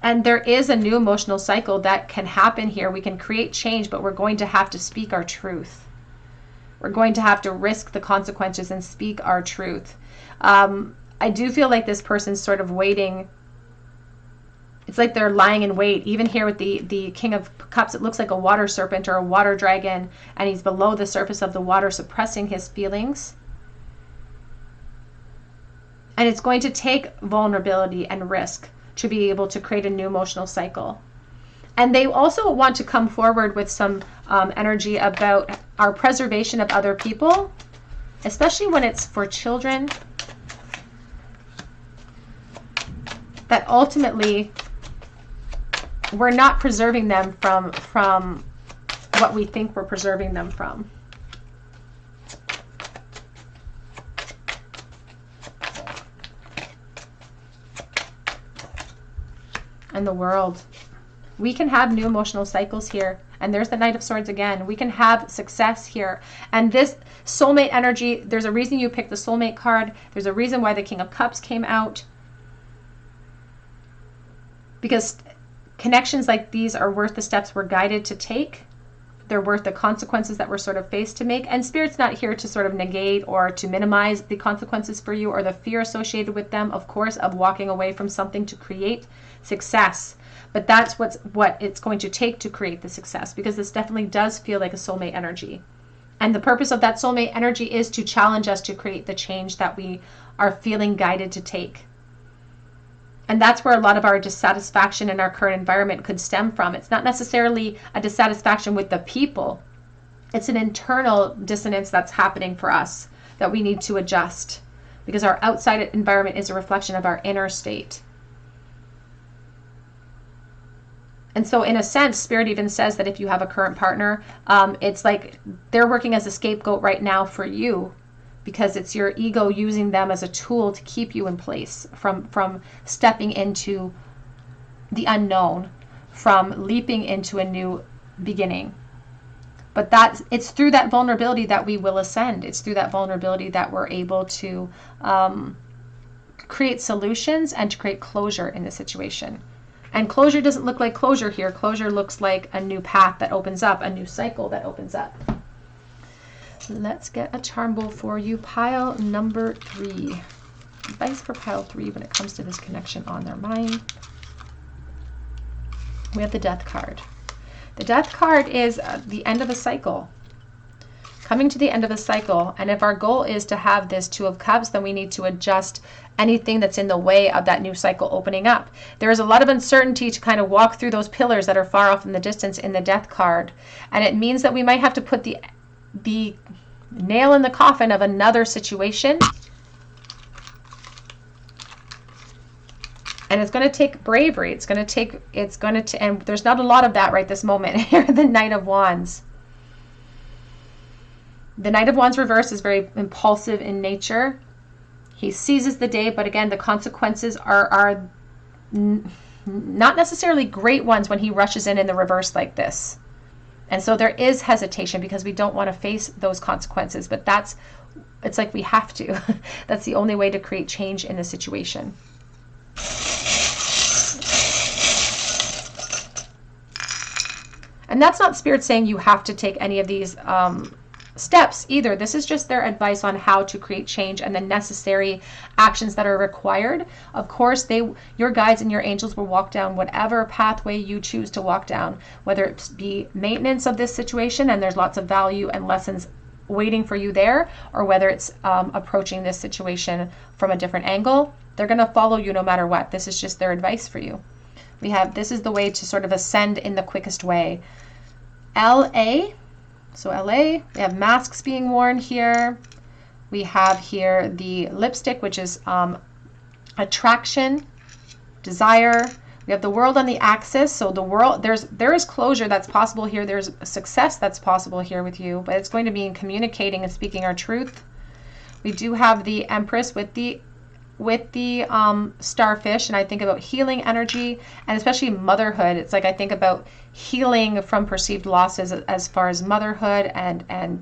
And there is a new emotional cycle that can happen here. We can create change, but we're going to have to speak our truth. We're going to have to risk the consequences and speak our truth. I do feel like this person's sort of waiting. It's like they're lying in wait. Even here with the King of Cups, it looks like a water serpent or a water dragon, and he's below the surface of the water, suppressing his feelings. And it's going to take vulnerability and risk to be able to create a new emotional cycle. And they also want to come forward with some energy about our preservation of other people, especially when it's for children, that ultimately we're not preserving them from what we think we're preserving them from. And the World. We can have new emotional cycles here. And there's the Knight of Swords again. We can have success here. And this soulmate energy, there's a reason you picked the soulmate card. There's a reason why the King of Cups came out. Because connections like these are worth the steps we're guided to take. They're worth the consequences that we're sort of faced to make. And Spirit's not here to sort of negate or to minimize the consequences for you or the fear associated with them, of course, of walking away from something to create success. But that's what it's going to take to create the success, because this definitely does feel like a soulmate energy. And the purpose of that soulmate energy is to challenge us to create the change that we are feeling guided to take. And that's where a lot of our dissatisfaction in our current environment could stem from. It's not necessarily a dissatisfaction with the people. It's an internal dissonance that's happening for us that we need to adjust, because our outside environment is a reflection of our inner state. And so in a sense, Spirit even says that if you have a current partner, it's like they're working as a scapegoat right now for you, because it's your ego using them as a tool to keep you in place from stepping into the unknown from leaping into a new beginning. But it's through that vulnerability that we will ascend. It's through that vulnerability that we're able to create solutions and to create closure in the situation. And closure doesn't look like closure here. Closure looks like a new path that opens up, a new cycle that opens up. Let's get a charm bowl for you. Pile number 3. Advice for pile 3 when it comes to this connection on their mind. We have the Death card. The Death card is the end of a cycle. Coming to the end of a cycle. And if our goal is to have this Two of Cups, then we need to adjust anything that's in the way of that new cycle opening up. There is a lot of uncertainty to kind of walk through those pillars that are far off in the distance in the Death card. And it means that we might have to put the nail in the coffin of another situation. And it's going to take bravery. And there's not a lot of that right this moment here, the Knight of Wands. The Knight of Wands reverse is very impulsive in nature. He seizes the day, but again, the consequences are not necessarily great ones when he rushes in the reverse like this. And so there is hesitation because we don't want to face those consequences, but it's like we have to. That's the only way to create change in the situation. And that's not Spirit saying you have to take any of these steps either. This is just their advice on how to create change and the necessary actions that are required. Of course, your guides and your angels will walk down whatever pathway you choose to walk down, whether it be maintenance of this situation, and there's lots of value and lessons waiting for you there, or whether it's approaching this situation from a different angle. They're going to follow you no matter what. This is just their advice for you. This is the way to sort of ascend in the quickest way. LA. So LA, we have masks being worn here. We have here the lipstick, which is attraction, desire. We have the world on the axis. So the world, there is closure that's possible here. There's success that's possible here with you, but it's going to be in communicating and speaking our truth. We do have the Empress with the starfish, and I think about healing energy and especially motherhood. It's like I think about healing from perceived losses as far as motherhood and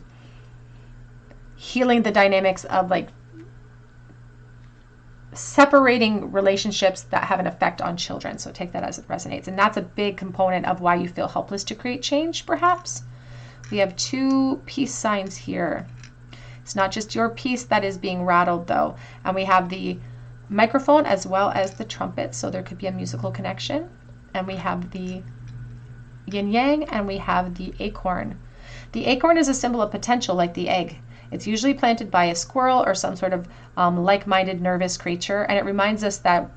healing the dynamics of like separating relationships that have an effect on children. So take that as it resonates. And that's a big component of why you feel helpless to create change, perhaps. We have 2 peace signs here. It's not just your piece that is being rattled, though. And we have the microphone as well as the trumpet, so there could be a musical connection. And we have the yin-yang, and we have the acorn. The acorn is a symbol of potential, like the egg. It's usually planted by a squirrel or some sort of like-minded nervous creature, and it reminds us that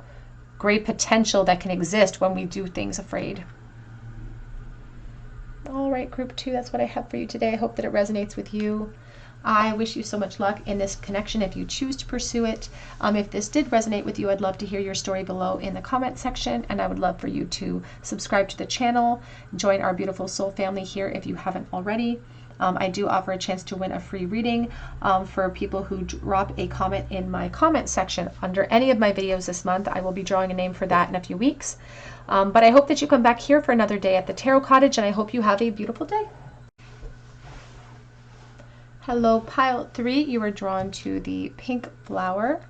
great potential that can exist when we do things afraid. All right, group 2, that's what I have for you today. I hope that it resonates with you. I wish you so much luck in this connection if you choose to pursue it. If this did resonate with you, I'd love to hear your story below in the comment section, and I would love for you to subscribe to the channel, join our beautiful soul family here if you haven't already. I do offer a chance to win a free reading for people who drop a comment in my comment section under any of my videos this month. I will be drawing a name for that in a few weeks. But I hope that you come back here for another day at the Tarot Cottage, and I hope you have a beautiful day. Hello, pile 3. You are drawn to the pink flower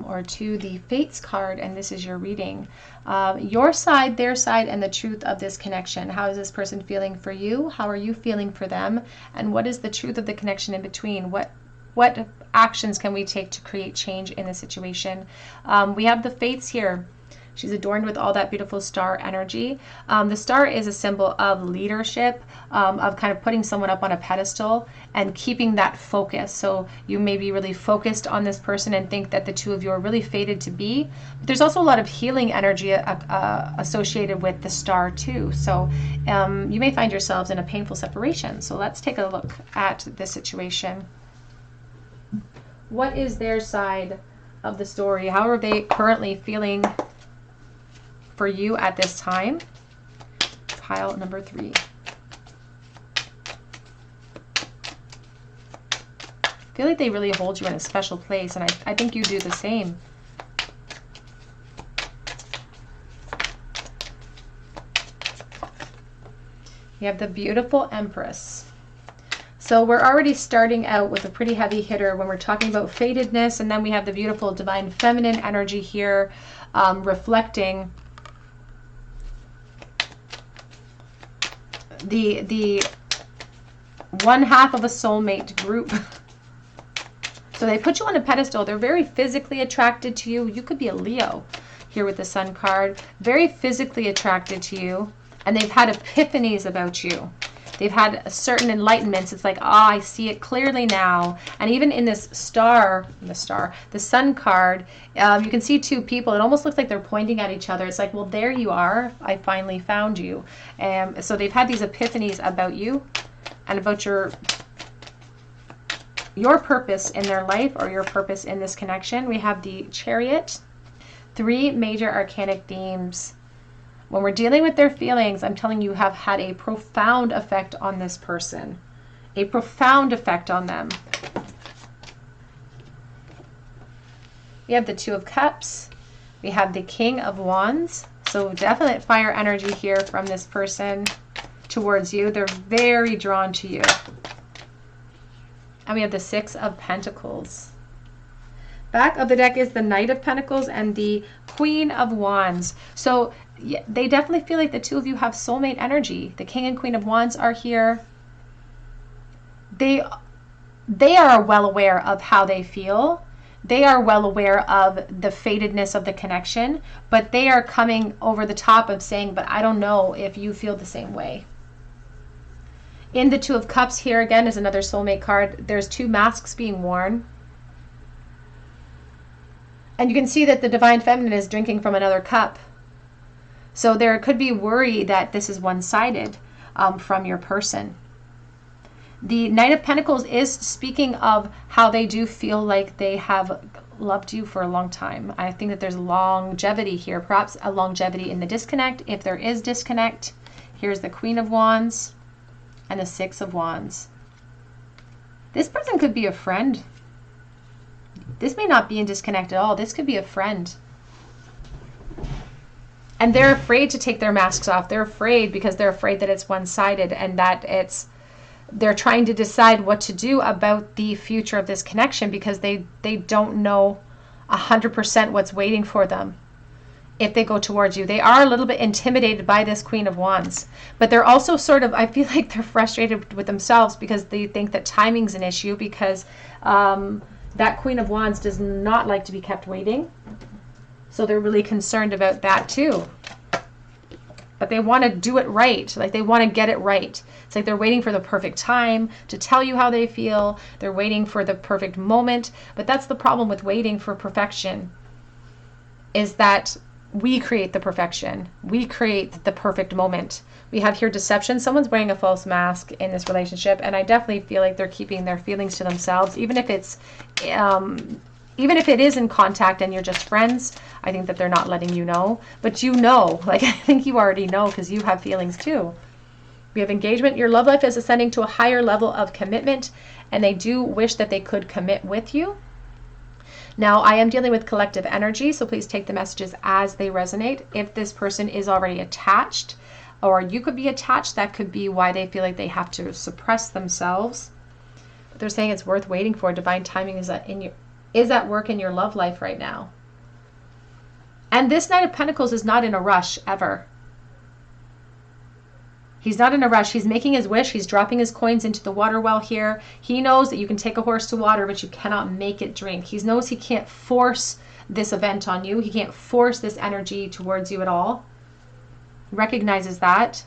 or to the Fates card, and this is your reading. Your side, their side, and the truth of this connection. How is this person feeling for you? How are you feeling for them? And what is the truth of the connection in between? What actions can we take to create change in the situation? We have the Fates here. She's adorned with all that beautiful star energy. The star is a symbol of leadership, of kind of putting someone up on a pedestal and keeping that focus. So you may be really focused on this person and think that the two of you are really fated to be. But there's also a lot of healing energy associated with the star too. So you may find yourselves in a painful separation. So let's take a look at this situation. What is their side of the story? How are they currently feeling for you at this time? Pile number 3. I feel like they really hold you in a special place, and I think you do the same. You have the beautiful Empress. So we're already starting out with a pretty heavy hitter when we're talking about fatedness, and then we have the beautiful divine feminine energy here, reflecting the one half of a soulmate group. So they put you on a pedestal. They're very physically attracted to you. You could be a Leo here with the Sun card. Very physically attracted to you. And they've had epiphanies about you. They've had certain enlightenments. It's like, I see it clearly now. And even in this the Sun card, you can see two people. It almost looks like they're pointing at each other. It's like, well, there you are. I finally found you. So they've had these epiphanies about you and about your purpose in their life, or your purpose in this connection. We have the Chariot. 3 major arcanic themes. When we're dealing with their feelings, I'm telling you, have had a profound effect on this person. A profound effect on them. We have the 2 of Cups. We have the King of Wands. So definite fire energy here from this person towards you. They're very drawn to you. And we have the 6 of Pentacles. Back of the deck is the Knight of Pentacles and the Queen of Wands. So yeah, they definitely feel like the two of you have soulmate energy. The King and Queen of Wands are here. They are well aware of how they feel. They are well aware of the fatedness of the connection, but they are coming over the top of saying, but I don't know if you feel the same way. In the 2 of Cups here again is another soulmate card. There's 2 masks being worn. And you can see that the Divine Feminine is drinking from another cup. So there could be worry that this is one-sided from your person. The Knight of Pentacles is speaking of how they do feel like they have loved you for a long time. I think that there's longevity here, perhaps a longevity in the disconnect. If there is disconnect, here's the Queen of Wands and the 6 of Wands. This person could be a friend. This may not be in disconnect at all. This could be a friend. And they're afraid to take their masks off. They're afraid because they're afraid that it's one-sided and that they're trying to decide what to do about the future of this connection because they don't know 100% what's waiting for them if they go towards you. They are a little bit intimidated by this Queen of Wands, but they're also sort of, I feel like they're frustrated with themselves because they think that timing's an issue because that Queen of Wands does not like to be kept waiting. So they're really concerned about that too. But they want to do it right. Like they want to get it right. It's like they're waiting for the perfect time to tell you how they feel. They're waiting for the perfect moment. But that's the problem with waiting for perfection, is that we create the perfection. We create the perfect moment. We have here deception. Someone's wearing a false mask in this relationship, and I definitely feel like they're keeping their feelings to themselves, even if it is in contact and you're just friends. I think that they're not letting you know, but you know, like I think you already know because you have feelings too. We have engagement. Your love life is ascending to a higher level of commitment, and they do wish that they could commit with you. Now, I am dealing with collective energy, so please take the messages as they resonate. If this person is already attached, or you could be attached, that could be why they feel like they have to suppress themselves. But they're saying it's worth waiting for. Divine timing is at work in your love life right now. And this Knight of Pentacles is not in a rush ever. He's not in a rush. He's making his wish. He's dropping his coins into the water well here. He knows that you can take a horse to water, but you cannot make it drink. He knows he can't force this event on you. He can't force this energy towards you at all. He recognizes that.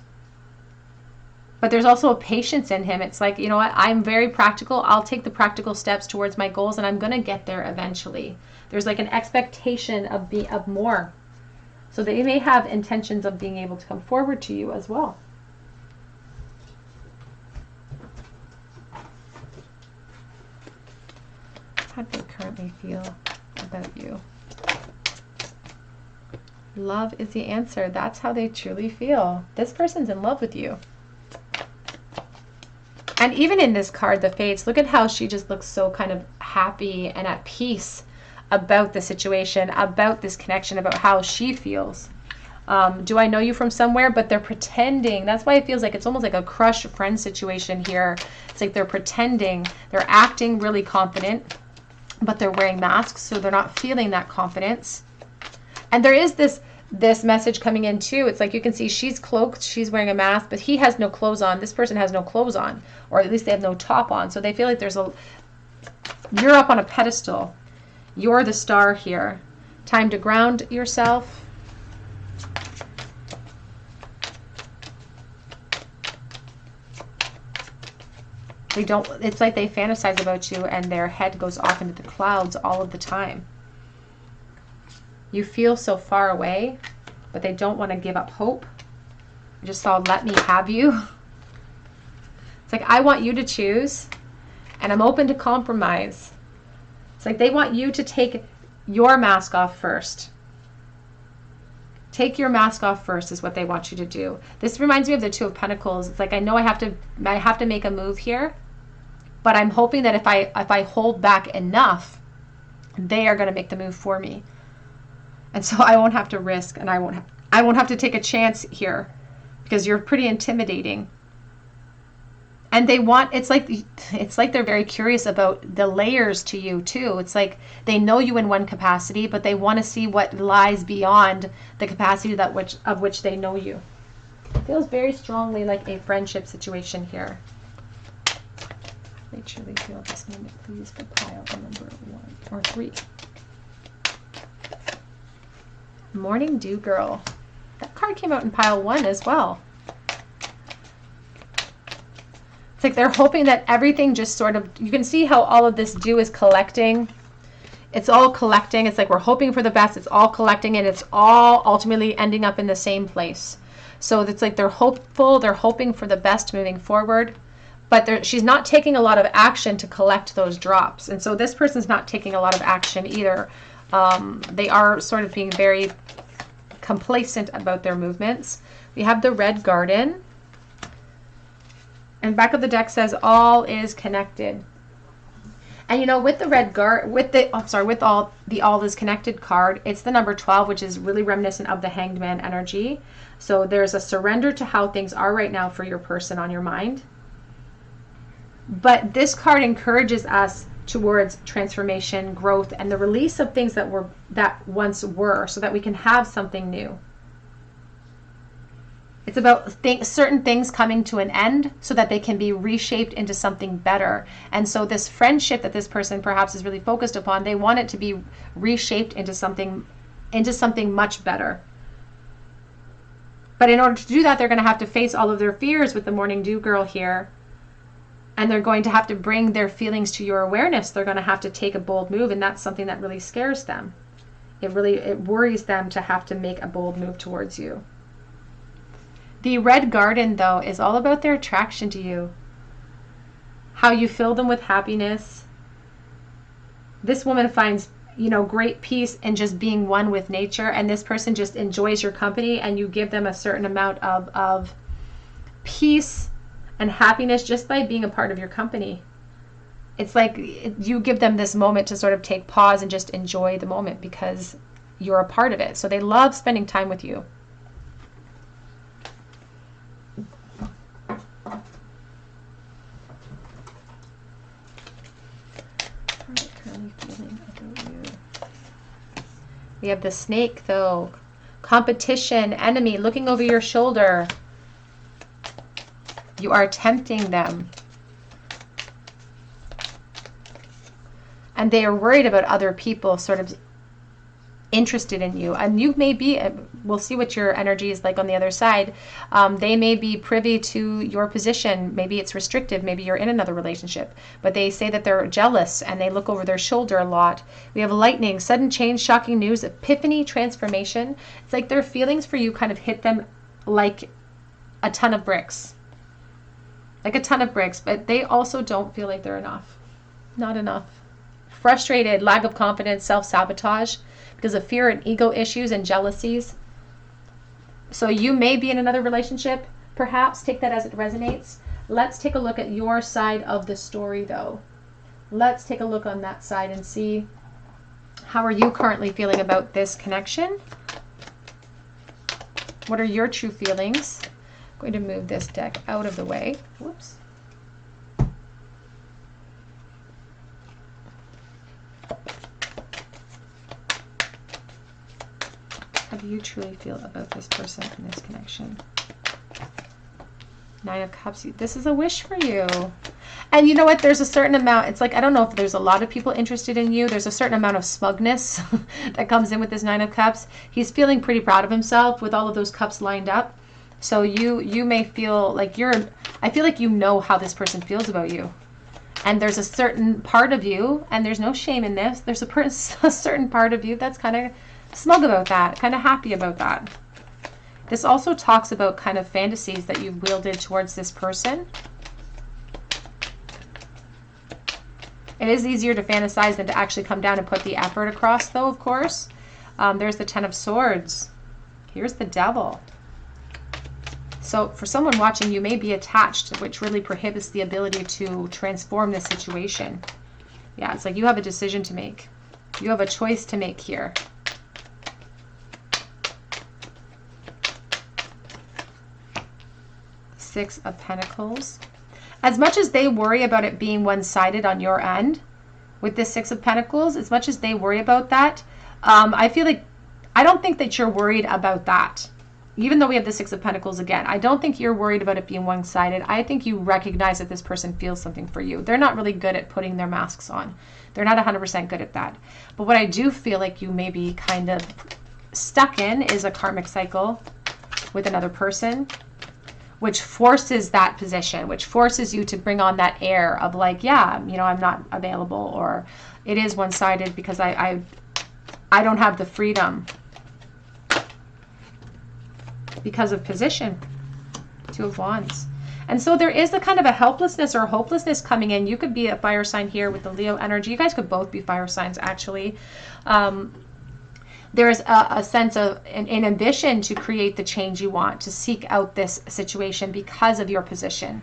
But there's also a patience in him. It's like, you know what? I'm very practical. I'll take the practical steps towards my goals, and I'm going to get there eventually. There's like an expectation of more. So they may have intentions of being able to come forward to you as well. How do they currently feel about you? Love is the answer. That's how they truly feel. This person's in love with you. And even in this card, the Fates, look at how she just looks so kind of happy and at peace about the situation, about this connection, about how she feels. Do I know you from somewhere? But they're pretending. That's why it feels like it's almost like a crush friend situation here. It's like they're pretending. They're acting really confident, but they're wearing masks, so they're not feeling that confidence. And there is this message coming in too. It's like you can see she's cloaked, she's wearing a mask, but he has no clothes on. This person has no clothes on, or at least they have no top on. So they feel like you're up on a pedestal. You're the star here. Time to ground yourself. It's like they fantasize about you and their head goes off into the clouds all of the time. You feel so far away, but they don't want to give up hope. I just saw, let me have you. It's like, I want you to choose, and I'm open to compromise. It's like they want you to take your mask off first. Take your mask off first is what they want you to do. This reminds me of the Two of Pentacles. It's like, I know I have to make a move here, but I'm hoping that if I hold back enough, they are going to make the move for me. And so I won't have to risk, and I won't have to take a chance here, because you're pretty intimidating. And it's like they're very curious about the layers to you too. It's like they know you in one capacity, but they want to see what lies beyond the capacity of which they know you. It feels very strongly like a friendship situation here. I truly feel this moment, please, for pile number 1 or 3. Morning Dew Girl. That card came out in pile 1 as well. It's like they're hoping that everything just sort of, you can see how all of this dew is collecting. It's all collecting. It's like we're hoping for the best. It's all collecting, and it's all ultimately ending up in the same place. So it's like they're hopeful. They're hoping for the best moving forward. But she's not taking a lot of action to collect those drops. And so this person's not taking a lot of action either. They are sort of being very complacent about their movements. We have the Red Garden. And back of the deck says all is connected. And you know, with the all is connected card, it's the number 12, which is really reminiscent of the Hanged Man energy. So there's a surrender to how things are right now for your person on your mind. But this card encourages us towards transformation, growth, and the release of things that once were, so that we can have something new. It's about certain things coming to an end so that they can be reshaped into something better. And so this friendship that this person perhaps is really focused upon, they want it to be reshaped into something much better. But in order to do that, they're going to have to face all of their fears with the Morning Dew Girl here. And they're going to have to bring their feelings to your awareness. They're going to have to take a bold move, and that's something that really scares them. It worries them to have to make a bold move towards you. The Red Garden, though, is all about their attraction to you. How you fill them with happiness. This woman finds, great peace in just being one with nature, and this person just enjoys your company, and you give them a certain amount of peace and happiness just by being a part of your company. It's like you give them this moment to sort of take pause and just enjoy the moment because you're a part of it. So they love spending time with you. We have the Snake, though. Competition, enemy, looking over your shoulder. You are tempting them. And they are worried about other people sort of interested in you. And you may be, we'll see what your energy is like on the other side. They may be privy to your position. Maybe it's restrictive. Maybe you're in another relationship. But they say that they're jealous and they look over their shoulder a lot. We have lightning, sudden change, shocking news, epiphany, transformation. It's like their feelings for you kind of hit them like a ton of bricks. Like a ton of bricks. But they also don't feel like they're enough. Not enough. Frustrated, lack of confidence, self-sabotage because of fear and ego issues and jealousies. So you may be in another relationship. Perhaps take that as it resonates. Let's take a look at your side of the story, though. Let's take a look on that side and see how are you currently feeling about this connection. What are your true feelings? I'm going to move this deck out of the way. Whoops. How do you truly feel about this person and this connection? Nine of Cups. This is a wish for you. And you know what? There's a certain amount. It's like, I don't know if there's a lot of people interested in you. There's a certain amount of smugness that comes in with this Nine of Cups. He's feeling pretty proud of himself with all of those cups lined up. So you may feel like I feel like you know how this person feels about you. And there's a certain part of you, and there's no shame in this. There's a certain part of you that's kind of smug about that, kind of happy about that. This also talks about kind of fantasies that you've wielded towards this person. It is easier to fantasize than to actually come down and put the effort across, though, of course. There's the Ten of Swords. Here's the Devil. So for someone watching, you may be attached, which really prohibits the ability to transform the situation. Yeah, it's like you have a decision to make. You have a choice to make here. Six of Pentacles. As much as they worry about it being one-sided on your end with this Six of Pentacles, as much as they worry about that, I feel like, I don't think that you're worried about that. Even though we have the Six of Pentacles again, I don't think you're worried about it being one-sided. I think you recognize that this person feels something for you. They're not really good at putting their masks on. They're not 100% good at that. But what I do feel like you may be kind of stuck in is a karmic cycle with another person, which forces that position, which forces you to bring on that air of like, yeah, you know, I'm not available, or it is one-sided because I don't have the freedom because of position. Two of Wands. And so there is the kind of a helplessness or hopelessness coming in. You could be a fire sign here with the Leo energy. You guys could both be fire signs, actually. There's a sense of an ambition to create the change you want, to seek out this situation because of your position.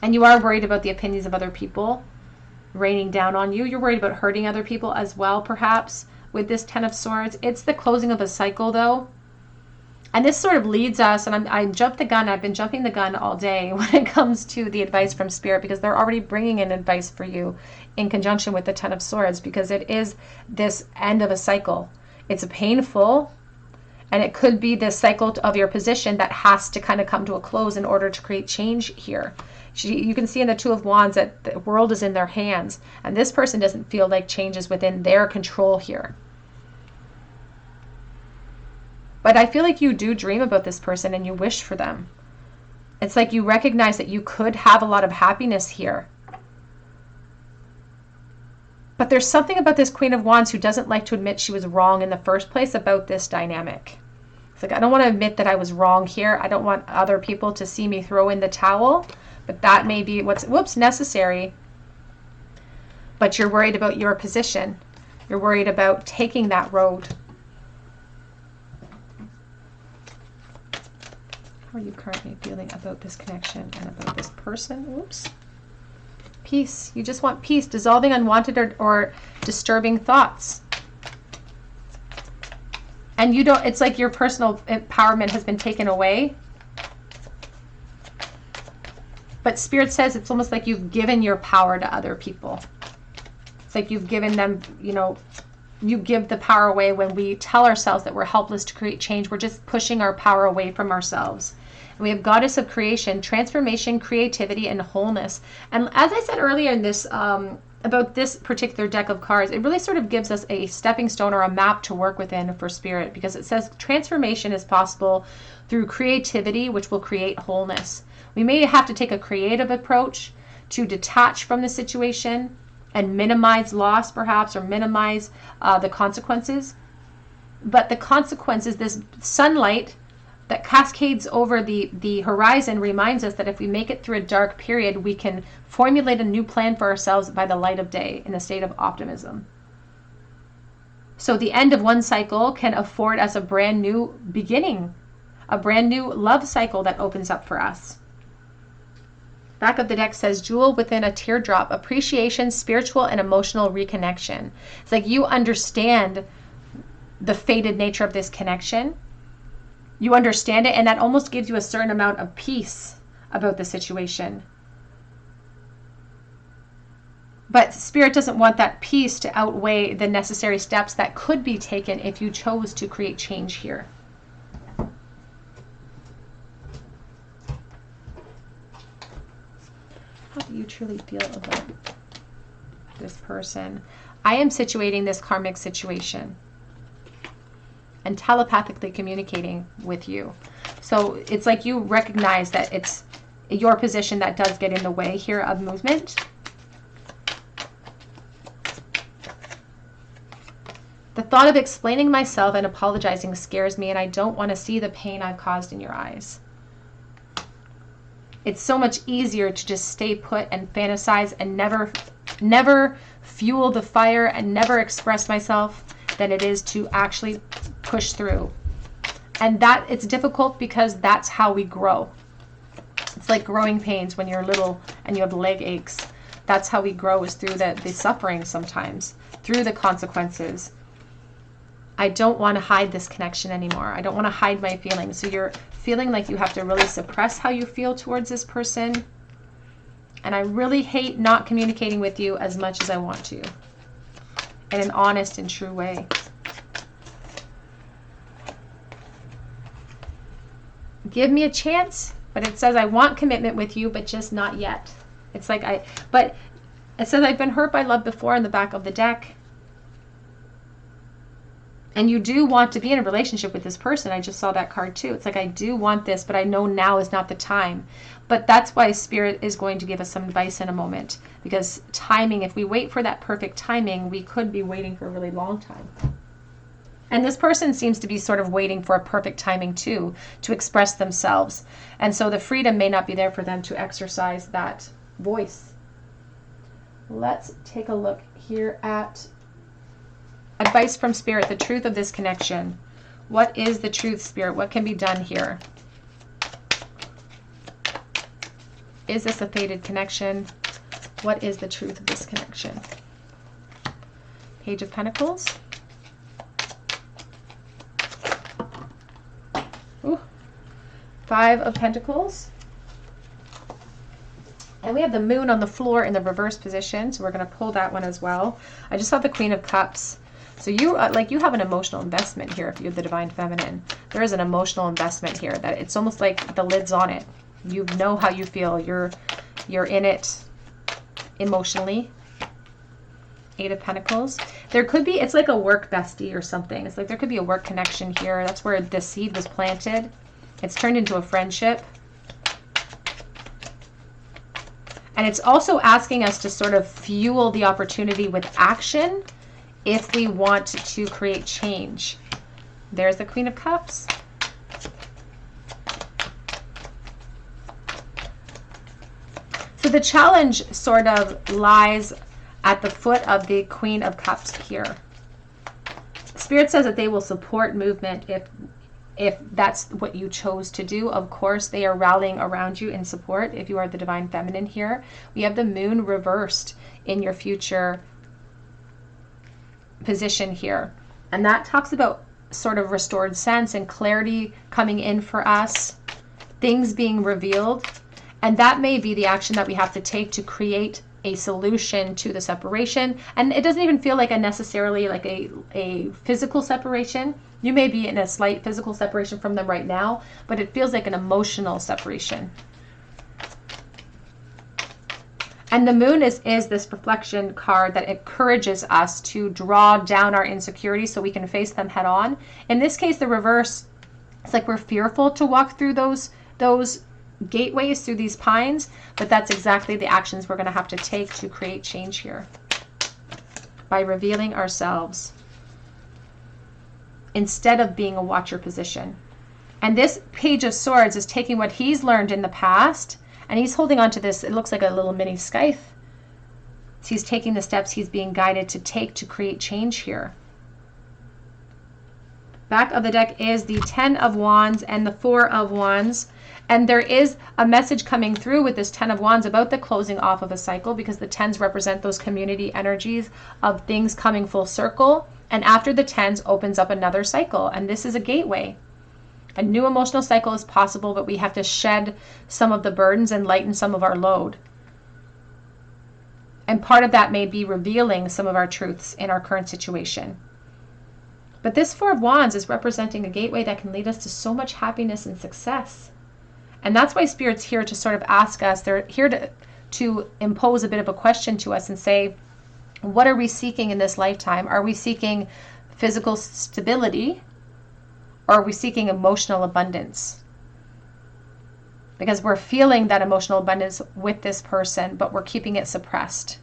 And you are worried about the opinions of other people raining down on you. You're worried about hurting other people as well, perhaps, with this Ten of Swords. It's the closing of a cycle, though. And this sort of leads us, and I jumped the gun. I've been jumping the gun all day when it comes to the advice from Spirit, because they're already bringing in advice for you in conjunction with the Ten of Swords, because it is this end of a cycle. It's painful, and it could be this cycle of your position that has to kind of come to a close in order to create change here. You can see in the Two of Wands that the world is in their hands, and this person doesn't feel like change is within their control here. But I feel like you do dream about this person and you wish for them. It's like you recognize that you could have a lot of happiness here. But there's something about this Queen of Wands who doesn't like to admit she was wrong in the first place about this dynamic. It's like, I don't want to admit that I was wrong here. I don't want other people to see me throw in the towel. But that may be what's necessary. But you're worried about your position. You're worried about taking that road. How are you currently feeling about this connection and about this person? Oops. Peace. You just want peace, dissolving unwanted or disturbing thoughts. And you don't, it's like your personal empowerment has been taken away. But Spirit says it's almost like you've given your power to other people. It's like you've given them, you know, you give the power away. When we tell ourselves that we're helpless to create change, we're just pushing our power away from ourselves. And we have Goddess of Creation, transformation, creativity, and wholeness. And as I said earlier in this, about this particular deck of cards, it really sort of gives us a stepping stone or a map to work within for Spirit, because it says transformation is possible through creativity, which will create wholeness. We may have to take a creative approach to detach from the situation and minimize loss, perhaps, or minimize the consequences. But the consequences, this sunlight that cascades over the horizon, reminds us that if we make it through a dark period, we can formulate a new plan for ourselves by the light of day in a state of optimism. So the end of one cycle can afford us a brand new beginning, a brand new love cycle that opens up for us. Back of the deck says, jewel within a teardrop, appreciation, spiritual and emotional reconnection. It's like you understand the fated nature of this connection. You understand it, and that almost gives you a certain amount of peace about the situation. But Spirit doesn't want that peace to outweigh the necessary steps that could be taken if you chose to create change here. How do you truly feel about this person? I am situating this karmic situation and telepathically communicating with you. So it's like you recognize that it's your position that does get in the way here of movement. The thought of explaining myself and apologizing scares me, and I don't want to see the pain I've caused in your eyes. It's so much easier to just stay put and fantasize and never fuel the fire and never express myself than it is to actually push through. And that it's difficult because that's how we grow. It's like growing pains when you're little and you have leg aches. That's how we grow, is through the suffering sometimes, through the consequences. I don't want to hide this connection anymore. I don't want to hide my feelings. So you're feeling like you have to really suppress how you feel towards this person. And I really hate not communicating with you as much as I want to, in an honest and true way. Give me a chance, but it says I want commitment with you, but just not yet. It's like but it says I've been hurt by love before in the back of the deck. And you do want to be in a relationship with this person. I just saw that card too. It's like, I do want this, but I know now is not the time. But that's why Spirit is going to give us some advice in a moment. Because timing, if we wait for that perfect timing, we could be waiting for a really long time. And this person seems to be sort of waiting for a perfect timing too, to express themselves. And so the freedom may not be there for them to exercise that voice. Let's take a look here at advice from Spirit, the truth of this connection. What is the truth, Spirit? What can be done here? Is this a fated connection? What is the truth of this connection? Page of Pentacles. Ooh. Five of Pentacles. And we have the Moon on the floor in the reverse position, so we're going to pull that one as well. I just saw the Queen of Cups. So you you have an emotional investment here if you're the Divine Feminine. There is an emotional investment here that it's almost like the lid's on it. You know how you feel. You're in it emotionally. Eight of Pentacles. There could be, it's like a work bestie or something. It's like there could be a work connection here. That's where the seed was planted. It's turned into a friendship. And it's also asking us to sort of fuel the opportunity with action if we want to create change. There's the Queen of Cups. So the challenge sort of lies at the foot of the Queen of Cups here. Spirit says that they will support movement if that's what you chose to do. Of course, they are rallying around you in support if you are the Divine Feminine here. We have the Moon reversed in your future position here. And that talks about sort of restored sense and clarity coming in for us, things being revealed. And that may be the action that we have to take to create a solution to the separation. And it doesn't even feel like necessarily like a physical separation. You may be in a slight physical separation from them right now, but it feels like an emotional separation. And the Moon is this reflection card that encourages us to draw down our insecurities so we can face them head on. In this case, the reverse, it's like we're fearful to walk through those gateways, through these pines, but that's exactly the actions we're going to have to take to create change here. By revealing ourselves instead of being a watcher position. And this Page of Swords is taking what he's learned in the past, and he's holding on to this, it looks like a little mini scythe. So he's taking the steps he's being guided to take to create change here. Back of the deck is the 10 of Wands and the 4 of Wands. And there is a message coming through with this 10 of Wands about the closing off of a cycle, because the 10s represent those community energies of things coming full circle. And after the 10s opens up another cycle. And this is a gateway. A new emotional cycle is possible, but we have to shed some of the burdens and lighten some of our load. And part of that may be revealing some of our truths in our current situation. But this Four of Wands is representing a gateway that can lead us to so much happiness and success. And that's why Spirit's here to sort of ask us, they're here to impose a bit of a question to us and say, what are we seeking in this lifetime? Are we seeking physical stability, or are we seeking emotional abundance? Because we're feeling that emotional abundance with this person, but we're keeping it suppressed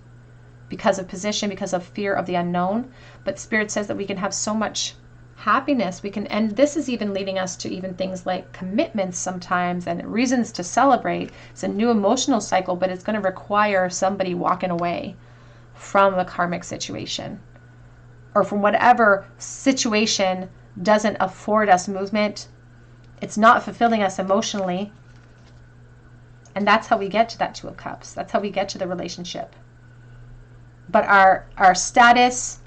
because of position, because of fear of the unknown. But Spirit says that we can have so much happiness. We can, and this is even leading us to even things like commitments sometimes and reasons to celebrate. It's a new emotional cycle, but it's going to require somebody walking away from a karmic situation or from whatever situation doesn't afford us movement. It's not fulfilling us emotionally. And that's how we get to that Two of Cups. That's how we get to the relationship. But our status,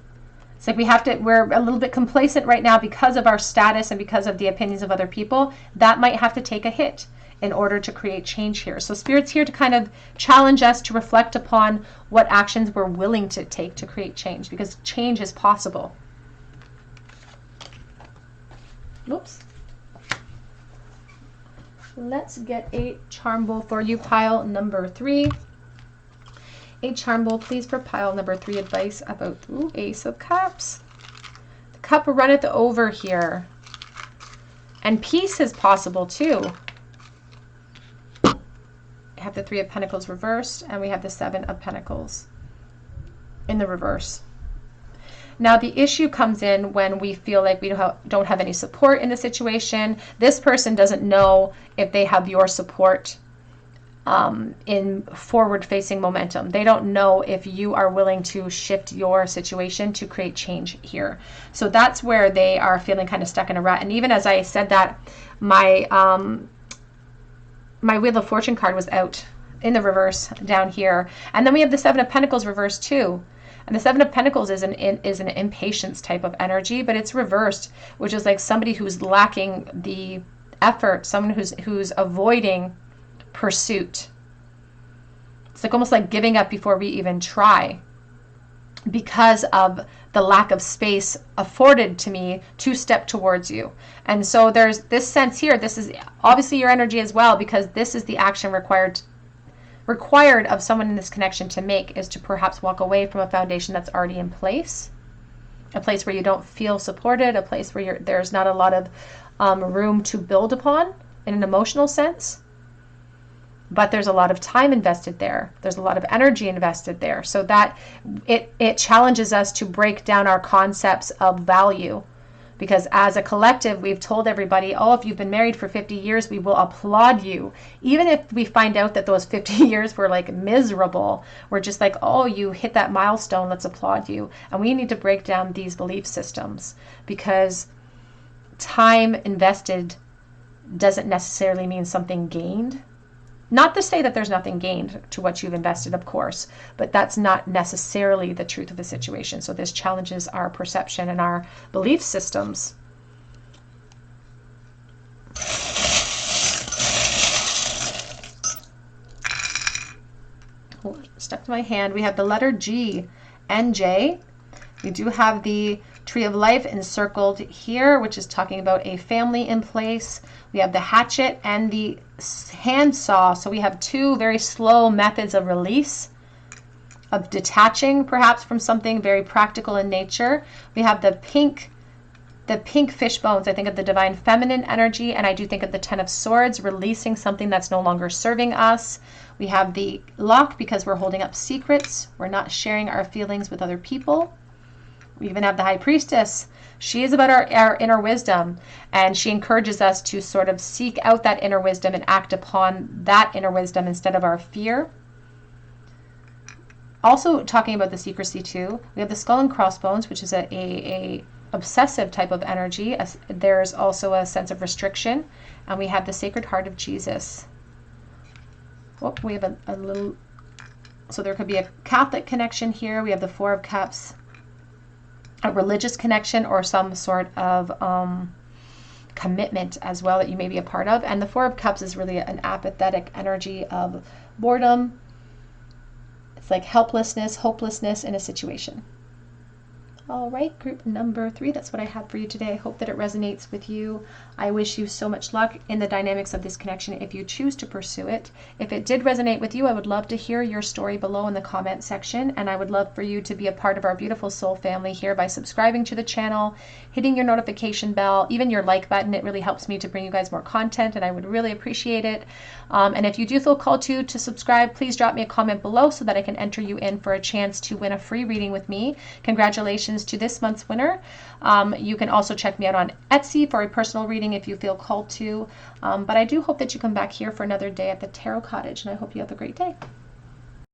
it's like we're a little bit complacent right now because of our status and because of the opinions of other people. That might have to take a hit in order to create change here. So Spirit's here to kind of challenge us to reflect upon what actions we're willing to take to create change, because change is possible. Oops. Let's get a charm bowl for you, pile number 3. A charm bowl, please, for pile number 3. Advice about Ace of Cups. The cup runneth over here. And peace is possible too. We have the 3 of Pentacles reversed, and we have the 7 of Pentacles in the reverse. Now, the issue comes in when we feel like we don't have any support in the situation. This person doesn't know if they have your support in forward-facing momentum. They don't know if you are willing to shift your situation to create change here. So that's where they are feeling kind of stuck in a rut. And even as I said that, my Wheel of Fortune card was out in the reverse down here. And then we have the 7 of Pentacles reversed too. And the 7 of Pentacles is an impatience type of energy, but it's reversed, which is like somebody who's lacking the effort, someone who's avoiding pursuit. It's like almost like giving up before we even try because of the lack of space afforded to me to step towards you. And so there's this sense here. This is obviously your energy as well, because this is the action required of someone in this connection to make, is to perhaps walk away from a foundation that's already in place, a place where you don't feel supported, a place where there's not a lot of room to build upon in an emotional sense. But there's a lot of time invested there. There's a lot of energy invested there. So that it challenges us to break down our concepts of value. Because as a collective, we've told everybody, oh, if you've been married for 50 years, we will applaud you. Even if we find out that those 50 years were like miserable, we're just like, oh, you hit that milestone, let's applaud you. And we need to break down these belief systems, because time invested doesn't necessarily mean something gained. Not to say that there's nothing gained to what you've invested, of course, but that's not necessarily the truth of the situation. So this challenges our perception and our belief systems. Stuck to my hand. We have the letter G and J. We do have the Tree of Life encircled here, which is talking about a family in place. We have the hatchet and the handsaw. So we have 2 very slow methods of release, of detaching perhaps from something very practical in nature. We have the pink fish bones. I think of the divine feminine energy, and I do think of the 10 of Swords, releasing something that's no longer serving us. We have the lock because we're holding up secrets. We're not sharing our feelings with other people. We even have the High Priestess. She is about our inner wisdom, and she encourages us to sort of seek out that inner wisdom and act upon that inner wisdom instead of our fear. Also talking about the secrecy too, we have the Skull and Crossbones, which is a obsessive type of energy. There's also a sense of restriction, and we have the Sacred Heart of Jesus. Oh, we have a little, so there could be a Catholic connection here. We have the 4 of Cups, a religious connection, or some sort of commitment as well that you may be a part of. And the Four of Cups is really an apathetic energy of boredom. It's like helplessness, hopelessness in a situation. All right, group number 3, that's what I have for you today. I hope that it resonates with you. I wish you so much luck in the dynamics of this connection if you choose to pursue it. If it did resonate with you, I would love to hear your story below in the comment section, and I would love for you to be a part of our beautiful soul family here by subscribing to the channel, hitting your notification bell, even your like button. It really helps me to bring you guys more content, and I would really appreciate it. And if you do feel called to subscribe, please drop me a comment below so that I can enter you in for a chance to win a free reading with me. Congratulations to this month's winner. You can also check me out on Etsy for a personal reading if you feel called to. But I do hope that you come back here for another day at the Tarot Cottage, and I hope you have a great day.